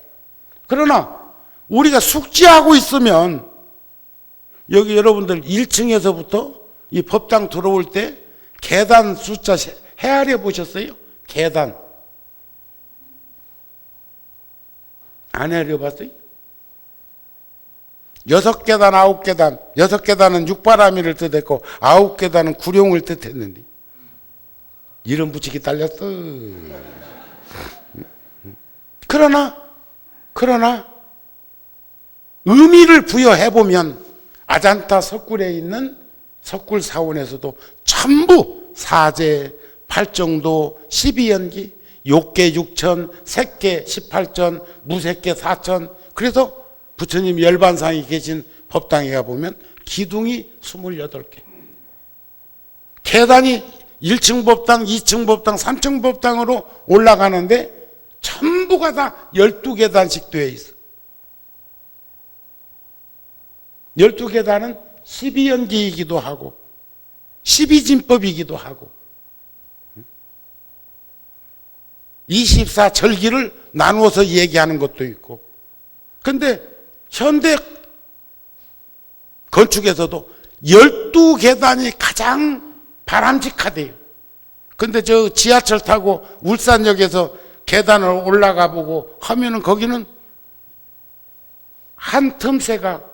그러나 우리가 숙지하고 있으면, 여기 여러분들 1층에서부터 이 법당 들어올 때 계단 숫자 헤아려 보셨어요? 계단. 안 헤아려 봤어요? 6계단, 9계단. 6계단은 육바라밀을 뜻했고 9계단은 구룡을 뜻했는데 이름 붙이기 딸렸어. 그러나 의미를 부여해보면 아잔타 석굴에 있는 석굴사원에서도 전부 사제, 팔정도, 12연기, 욕계 6천, 색계 18천, 무색계 4천. 그래서 부처님 열반상에 계신 법당에 가보면 기둥이 28개, 계단이 1층 법당, 2층 법당, 3층 법당으로 올라가는데 전부가 다 12계단씩 되어 있어. 12계단은 12연기이기도 하고 12진법이기도 하고 24절기를 나누어서 얘기하는 것도 있고. 근데 현대 건축에서도 12계단이 가장 바람직하대요. 근데 저 지하철 타고 울산역에서 계단을 올라가 보고 하면은 거기는 한 틈새가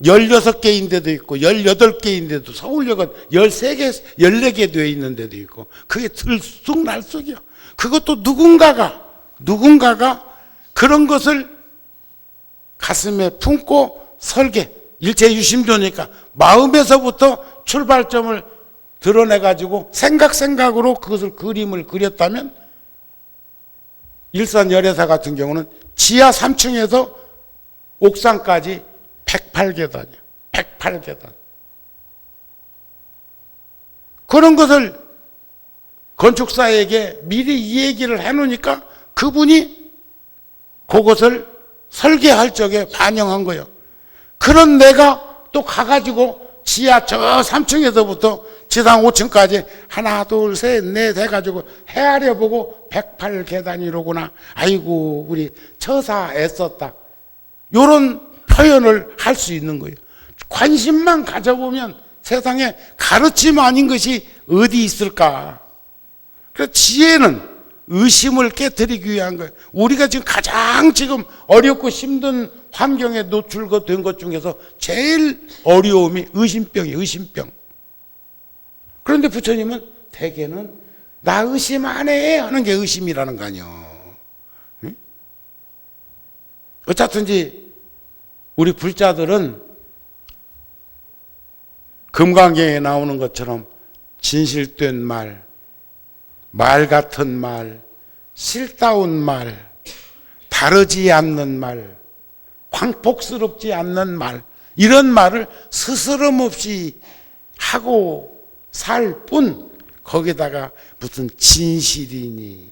16개인 데도 있고 18개인 데도, 서울역은 13개, 14개 되어 있는 데도 있고, 그게 들쑥날쑥이요. 그것도 누군가가 그런 것을 가슴에 품고 설계, 일체유심조니까 마음에서부터 출발점을 드러내가지고 생각으로 그것을 그림을 그렸다면, 일산 열애사 같은 경우는 지하 3층에서 옥상까지 108계단이야. 108계단. 그런 것을 건축사에게 미리 이 얘기를 해놓으니까 그분이 그것을 설계할 적에 반영한 거예요. 그런 내가 또 가가지고 지하 저 3층에서부터 지상 5층까지 하나 둘 셋 넷 해가지고 헤아려보고 108계단이로구나. 아이고 우리 처사 애썼다. 요런 표현을 할 수 있는 거예요. 관심만 가져보면 세상에 가르침 아닌 것이 어디 있을까. 그래서 지혜는 의심을 깨뜨리기 위한 거예요. 우리가 지금 가장 어렵고 힘든 환경에 노출된 것 중에서 제일 어려움이 의심병이에요. 의심병. 그런데 부처님은 대개는 나 의심 안 해 하는 게 의심이라는 거 아니에요. 응? 어쨌든지 우리 불자들은 금강경에 나오는 것처럼 진실된 말, 말 같은 말, 실다운 말, 다르지 않는 말, 광폭스럽지 않는 말, 이런 말을 스스럼 없이 하고 살 뿐, 거기다가 무슨 진실이니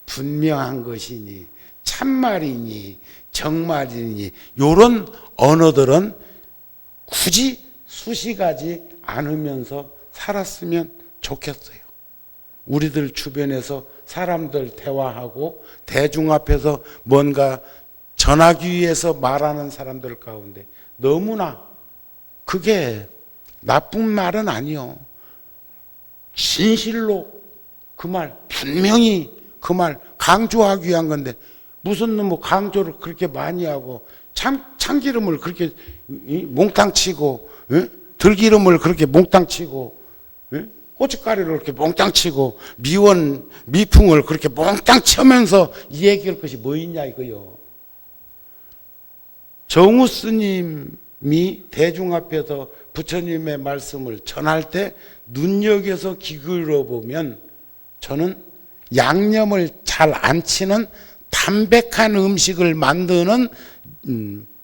분명한 것이니 참말이니 정말이니 요런 언어들은 굳이 수식하지 않으면서 살았으면 좋겠어요. 우리들 주변에서 사람들 대화하고 대중 앞에서 뭔가 전하기 위해서 말하는 사람들 가운데 너무나 그게 나쁜 말은 아니요. 진실로 그 말, 분명히 그 말 강조하기 위한 건데 무슨 뭐 강조를 그렇게 많이 하고 참기름을 그렇게 몽땅 치고 들기름을 그렇게 몽땅 치고 고춧가루를 그렇게 몽땅 치고 미풍을 그렇게 몽땅 치면서 얘기할 것이 뭐 있냐 이거요. 정우 스님이 대중 앞에서 부처님의 말씀을 전할 때 눈여겨서 귀 기울여보면 저는 양념을 잘 안 치는 담백한 음식을 만드는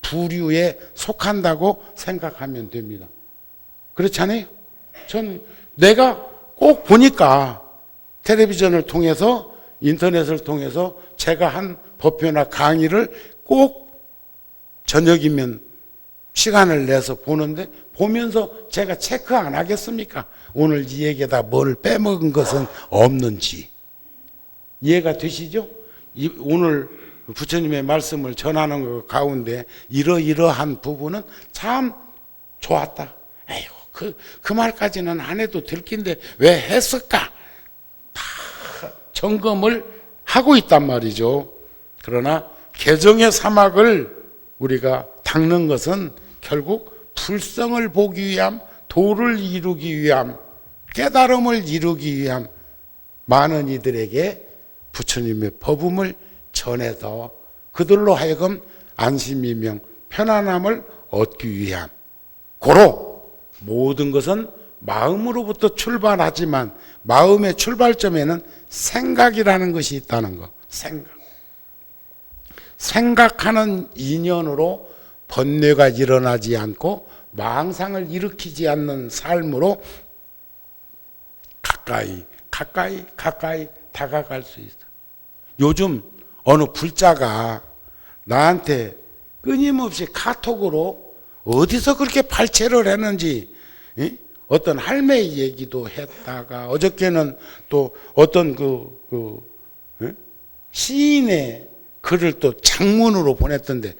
부류에 속한다고 생각하면 됩니다. 그렇잖아요? 전 내가 꼭 보니까 텔레비전을 통해서 인터넷을 통해서 제가 한 법회나 강의를 꼭 저녁이면 시간을 내서 보는데 보면서 제가 체크 안 하겠습니까? 오늘 이 얘기에다 뭘 빼먹은 것은 없는지. 이해가 되시죠? 오늘 부처님의 말씀을 전하는 것 가운데 이러이러한 부분은 참 좋았다. 에휴, 그 말까지는 안 해도 될 낀데 왜 했을까? 다 점검을 하고 있단 말이죠. 그러나 개정의 사막을 우리가 닦는 것은 결국 불성을 보기 위함, 도를 이루기 위함, 깨달음을 이루기 위함, 많은 이들에게 부처님의 법음을 전해서 그들로 하여금 안심이명 편안함을 얻기 위함. 고로 모든 것은 마음으로부터 출발하지만 마음의 출발점에는 생각이라는 것이 있다는 것. 생각하는 인연으로 번뇌가 일어나지 않고 망상을 일으키지 않는 삶으로 가까이 다가갈 수 있어. 요즘 어느 불자가 나한테 끊임없이 카톡으로 어디서 그렇게 발췌를 했는지, 어떤 할매 얘기도 했다가, 어저께는 또 어떤 시인의 글을 또 장문으로 보냈던데,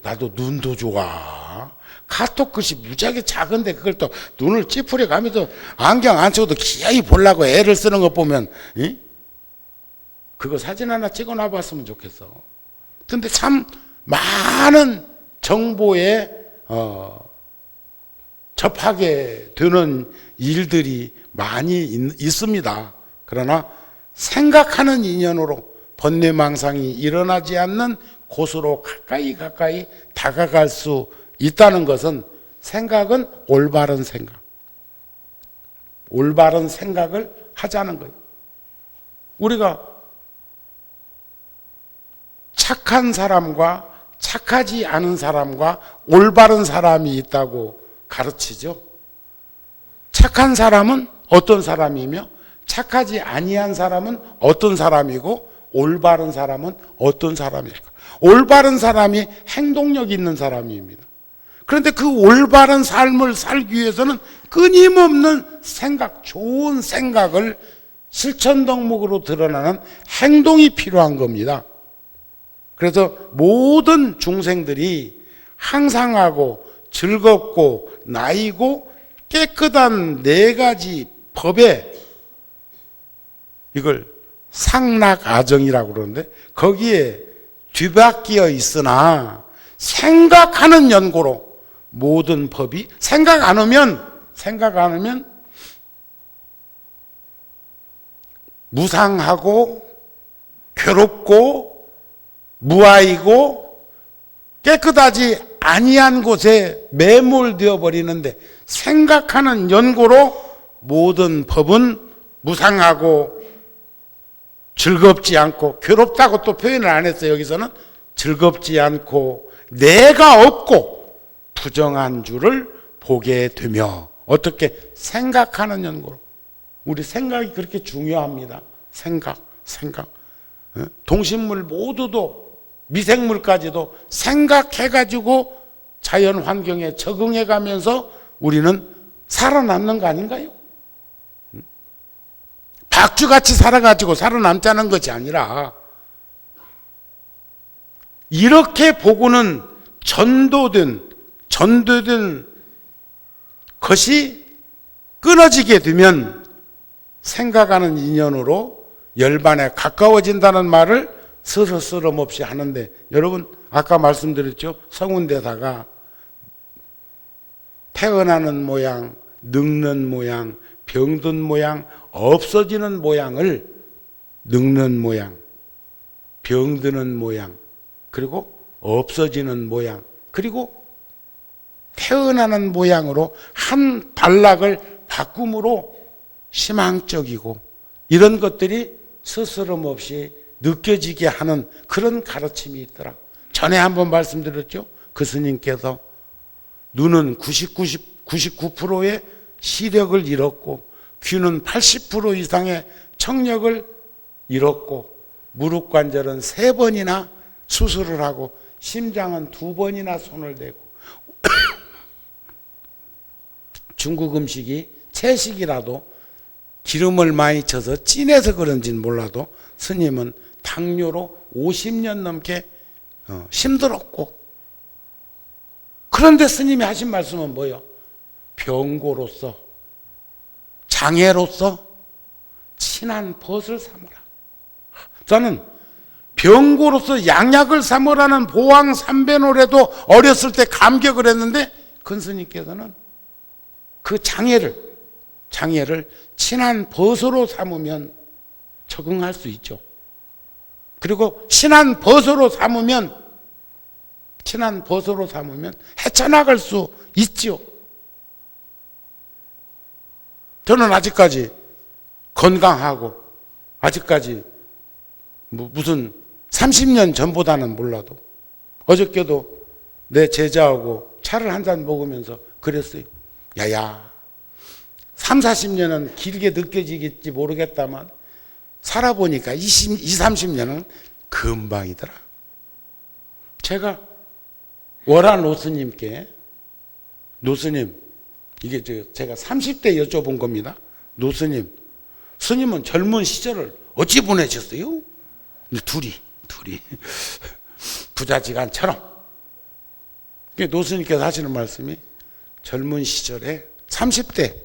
나도 눈도 좋아. 카톡 글씨 무지하게 작은데 그걸 또 눈을 찌푸려 가면서 안경 안 쓰고도 기아이 보려고 애를 쓰는 거 보면, 그거 사진 하나 찍어 놔봤으면 좋겠어. 근데 참 많은 정보에 접하게 되는 일들이 많이 있습니다. 그러나 생각하는 인연으로 번뇌망상이 일어나지 않는 곳으로 가까이 다가갈 수 있다는 것은, 생각은 올바른 생각을 하자는 거예요. 우리가 착한 사람과 착하지 않은 사람과 올바른 사람이 있다고 가르치죠. 착한 사람은 어떤 사람이며 착하지 아니한 사람은 어떤 사람이고 올바른 사람은 어떤 사람일까? 올바른 사람이 행동력 있는 사람입니다. 그런데 그 올바른 삶을 살기 위해서는 끊임없는 생각, 좋은 생각을 실천 덕목으로 드러나는 행동이 필요한 겁니다. 그래서 모든 중생들이 항상하고 즐겁고 나이고 깨끗한 4가지 법에, 이걸 상락아정이라고 그러는데, 거기에 뒤바뀌어 있으나 생각하는 연고로 모든 법이, 생각 안 하면 무상하고 괴롭고 무아이고 깨끗하지 아니한 곳에 매몰되어 버리는데, 생각하는 연고로 모든 법은 무상하고 즐겁지 않고, 괴롭다고 또 표현을 안 했어요. 여기서는 즐겁지 않고 내가 없고 부정한 줄을 보게 되며, 어떻게? 생각하는 연고로. 우리 생각이 그렇게 중요합니다. 생각. 동식물 모두도, 미생물까지도 생각해가지고 자연 환경에 적응해가면서 우리는 살아남는 거 아닌가요? 박쥐같이 살아가지고 살아남자는 것이 아니라, 이렇게 보고는 전도된 것이 끊어지게 되면 생각하는 인연으로 열반에 가까워진다는 말을 스스럼없이 하는데, 여러분 아까 말씀드렸죠. 성운대사가 태어나는 모양, 늙는 모양, 병든 모양, 없어지는 모양을, 늙는 모양, 병드는 모양, 그리고 없어지는 모양, 그리고 태어나는 모양으로 한 단락을 바꿈으로 희망적이고 이런 것들이 스스럼없이 느껴지게 하는 그런 가르침이 있더라. 전에 한번 말씀드렸죠. 그 스님께서 눈은 99%의 시력을 잃었고, 귀는 80% 이상의 청력을 잃었고, 무릎 관절은 3번이나 수술을 하고, 심장은 2번이나 손을 대고, 중국 음식이 채식이라도 기름을 많이 쳐서 진해서 그런지는 몰라도 스님은 당뇨로 50년 넘게 힘들었고, 그런데 스님이 하신 말씀은 뭐예요? 병고로서, 장애로서 친한 벗을 삼으라. 저는 병고로서 양약을 삼으라는 보왕 삼배노래도 어렸을 때 감격을 했는데, 큰 스님께서는 그 장애를 친한 벗으로 삼으면 적응할 수 있죠. 그리고 친한 벗으로 삼으면 헤쳐나갈 수 있지요. 저는 아직까지 건강하고, 아직까지 무슨 30년 전보다는 몰라도, 어저께도 내 제자하고 차를 한잔 먹으면서 그랬어요. 야야, 3, 40년은 길게 느껴지겠지 모르겠다만 살아보니까 20, 30년은 금방이더라. 제가 월화 노스님께, 노스님, 이게 제가 30대 여쭤본 겁니다. 노스님, 스님은 젊은 시절을 어찌 보내셨어요? 둘이 부자지간처럼. 노스님께서 하시는 말씀이 젊은 시절에 30대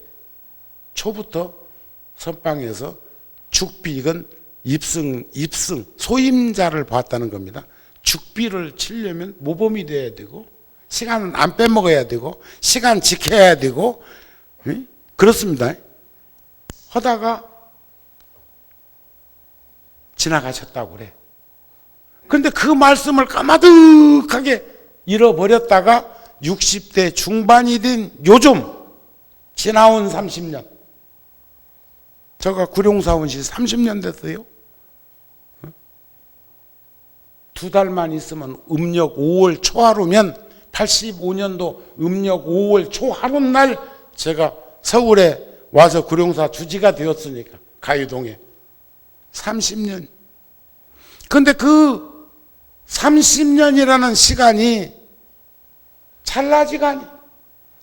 초부터 선방에서 죽비익은 입승 소임자를 봤다는 겁니다. 죽비를 치려면 모범이 돼야 되고 시간은 안 빼먹어야 되고 시간 지켜야 되고 그렇습니다. 하다가 지나가셨다고 그래. 근데 그 말씀을 까마득하게 잃어버렸다가 60대 중반이 된 요즘 지나온 30년, 제가 구룡사원 시 30년 됐어요. 2달만 있으면 음력 5월 초하루면 85년도 음력 5월 초하루 날 제가 서울에 와서 구룡사 주지가 되었으니까, 가유동에 30년. 근데 그 30년이라는 시간이 찰나지가 아니,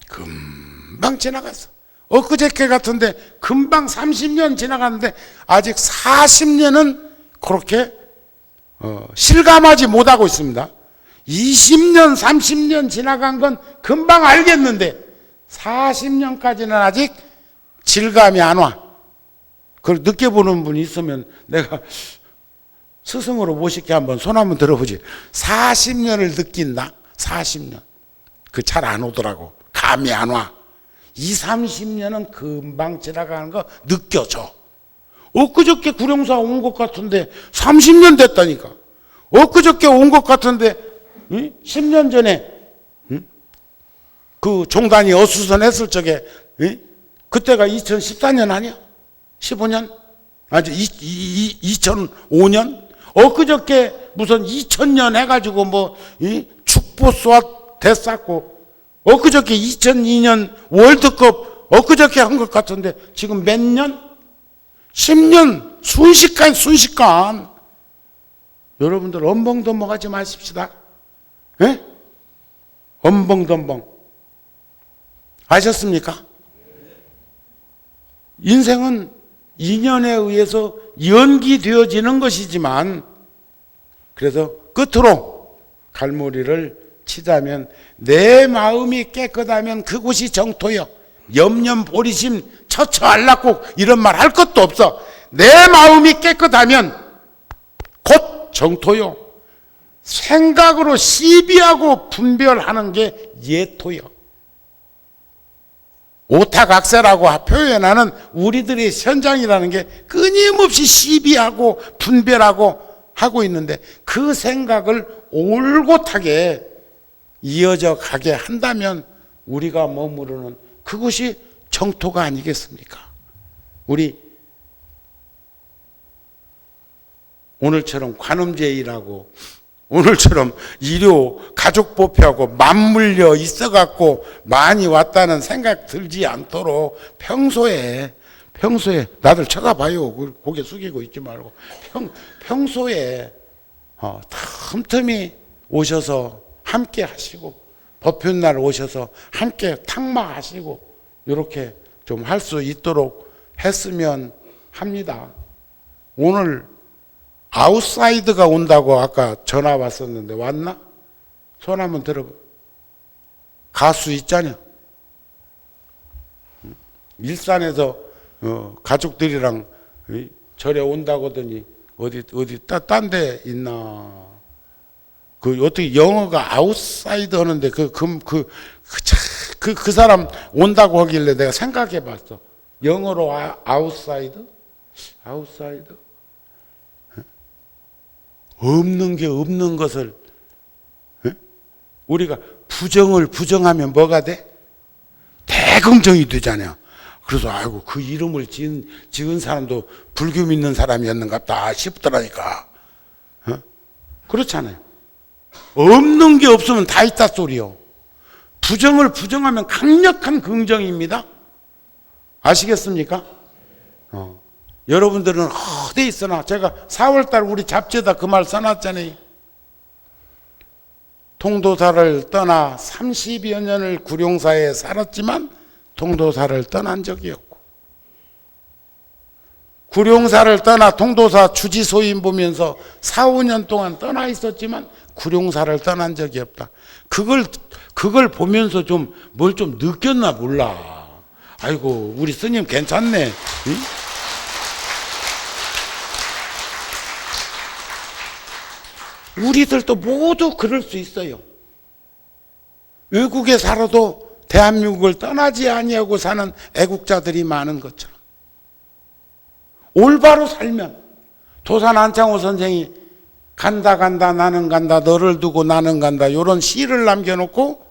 금방 지나갔어. 엊그저께 같은데 금방 30년 지나갔는데 아직 40년은 그렇게 실감하지 못하고 있습니다. 20년, 30년 지나간 건 금방 알겠는데 40년까지는 아직 질감이 안 와. 그걸 느껴보는 분이 있으면 내가 스승으로 모실게 한번 손 한번 들어보지. 40년을 느낀다. 40년. 그 잘 안 오더라고. 감이 안 와. 20, 30년은 금방 지나가는 거 느껴져. 엊그저께 구룡사 온 것 같은데 30년 됐다니까. 엊그저께 온 것 같은데 10년 전에 그 종단이 어수선했을 적에 그때가 2014년 아니야? 15년? 아니 2005년? 엊그저께 무슨 2000년 해가지고 뭐 축보수와 대쌌고 엊그저께 2002년 월드컵 엊그저께 한 것 같은데 지금 몇 년? 10년 순식간 여러분들 엄벙덤벙 하지 마십시다. 예? 엄벙덤벙 아셨습니까? 인생은 인연에 의해서 연기되어지는 것이지만 그래서 끝으로 갈무리를 치자면 내 마음이 깨끗하면 그곳이 정토여. 염려 보리심 처처 알락국 이런 말 할 것도 없어. 내 마음이 깨끗하면 곧 정토요. 생각으로 시비하고 분별하는 게 예토요. 오타각세라고 표현하는 우리들의 현장이라는 게 끊임없이 시비하고 분별하고 하고 있는데 그 생각을 올곧하게 이어져 가게 한다면 우리가 머무르는 그것이 정토가 아니겠습니까? 우리 오늘처럼 관음제일하고 오늘처럼 일요 가족보표하고 맞물려 있어갖고 많이 왔다는 생각 들지 않도록 평소에 나들 쳐다봐요. 고개 숙이고 있지 말고 평소에 틈틈이 오셔서 함께 하시고 법요날 오셔서 함께 탁마하시고 이렇게 좀 할 수 있도록 했으면 합니다. 오늘 아웃사이드가 온다고 아까 전화 왔었는데 왔나? 손 한번 들어봐. 가수 있잖아. 일산에서 가족들이랑 절에 온다고 하더니 어디 딴 데 있나? 그 어떻게 영어가 아웃사이드 하는데 그 사람 온다고 하길래 내가 생각해 봤어. 영어로 아웃사이드? 없는 게 없는 것을 우리가 부정하면 뭐가 돼? 대긍정이 되잖아요. 그래서 아이고 그 이름을 지은 사람도 불교 믿는 사람이었는갑다 싶더라니까. 그렇잖아요. 없는 게 없으면 다 있다 소리요. 부정하면 강력한 긍정입니다. 아시겠습니까? 여러분들은 어디 있으나 제가 4월달 우리 잡지에다 그 말 써놨잖아요. 통도사를 떠나 30여 년을 구룡사에 살았지만 통도사를 떠난 적이 없고, 구룡사를 떠나 통도사 주지소임 보면서 4, 5년 동안 떠나 있었지만 구룡사를 떠난 적이 없다. 그걸 보면서 좀 뭘 좀 느꼈나 몰라. 아이고 우리 스님 괜찮네. 응? 우리들도 모두 그럴 수 있어요. 외국에 살아도 대한민국을 떠나지 아니하고 사는 애국자들이 많은 것처럼 올바로 살면, 도산 안창호 선생이 간다 나는 간다 너를 두고 나는 간다 이런 시를 남겨놓고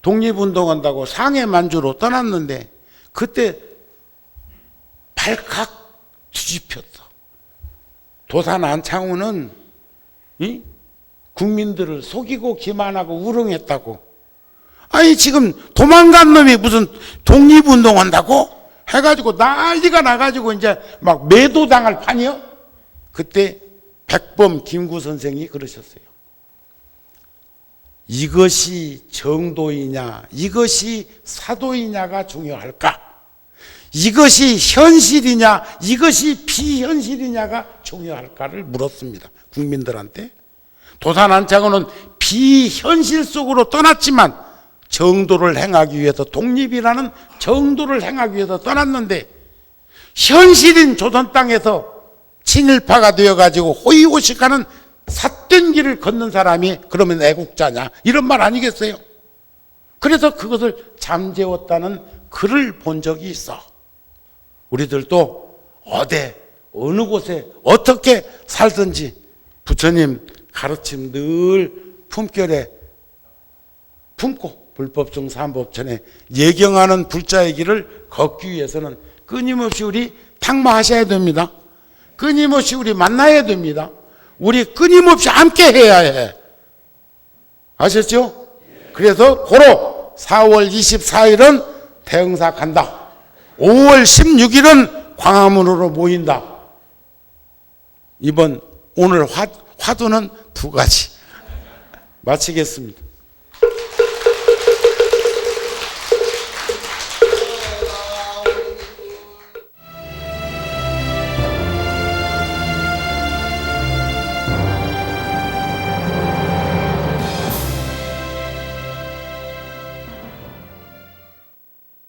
독립운동한다고 상해 만주로 떠났는데 그때 발칵 뒤집혔어. 도산 안창호는 국민들을 속이고 기만하고 우롱했다고. 아니 지금 도망간 놈이 무슨 독립운동한다고 해가지고 난리가 나가지고 이제 막 매도당할 판이요. 그때 백범 김구 선생이 그러셨어요. 이것이 정도이냐 이것이 사도이냐가 중요할까? 이것이 현실이냐 이것이 비현실이냐가 중요할까를 물었습니다. 국민들한테. 도산 안창호는 비현실 속으로 떠났지만 정도를 행하기 위해서, 독립이라는 정도를 행하기 위해서 떠났는데, 현실인 조선 땅에서 친일파가 되어가지고 호의호식하는 삿된 길을 걷는 사람이 그러면 애국자냐 이런 말 아니겠어요? 그래서 그것을 잠재웠다는 글을 본 적이 있어. 우리들도 어느 곳에 어떻게 살든지 부처님 가르침 늘 품결에 품고 불법성 삼법천에 예경하는 불자의 길을 걷기 위해서는 끊임없이 우리 탁마하셔야 됩니다. 끊임없이 우리 만나야 됩니다. 우리 끊임없이 함께 해야 해. 아셨죠? 그래서 고로 4월 24일은 대흥사 간다. 5월 16일은 광화문으로 모인다. 오늘 화두는 두 가지. 마치겠습니다.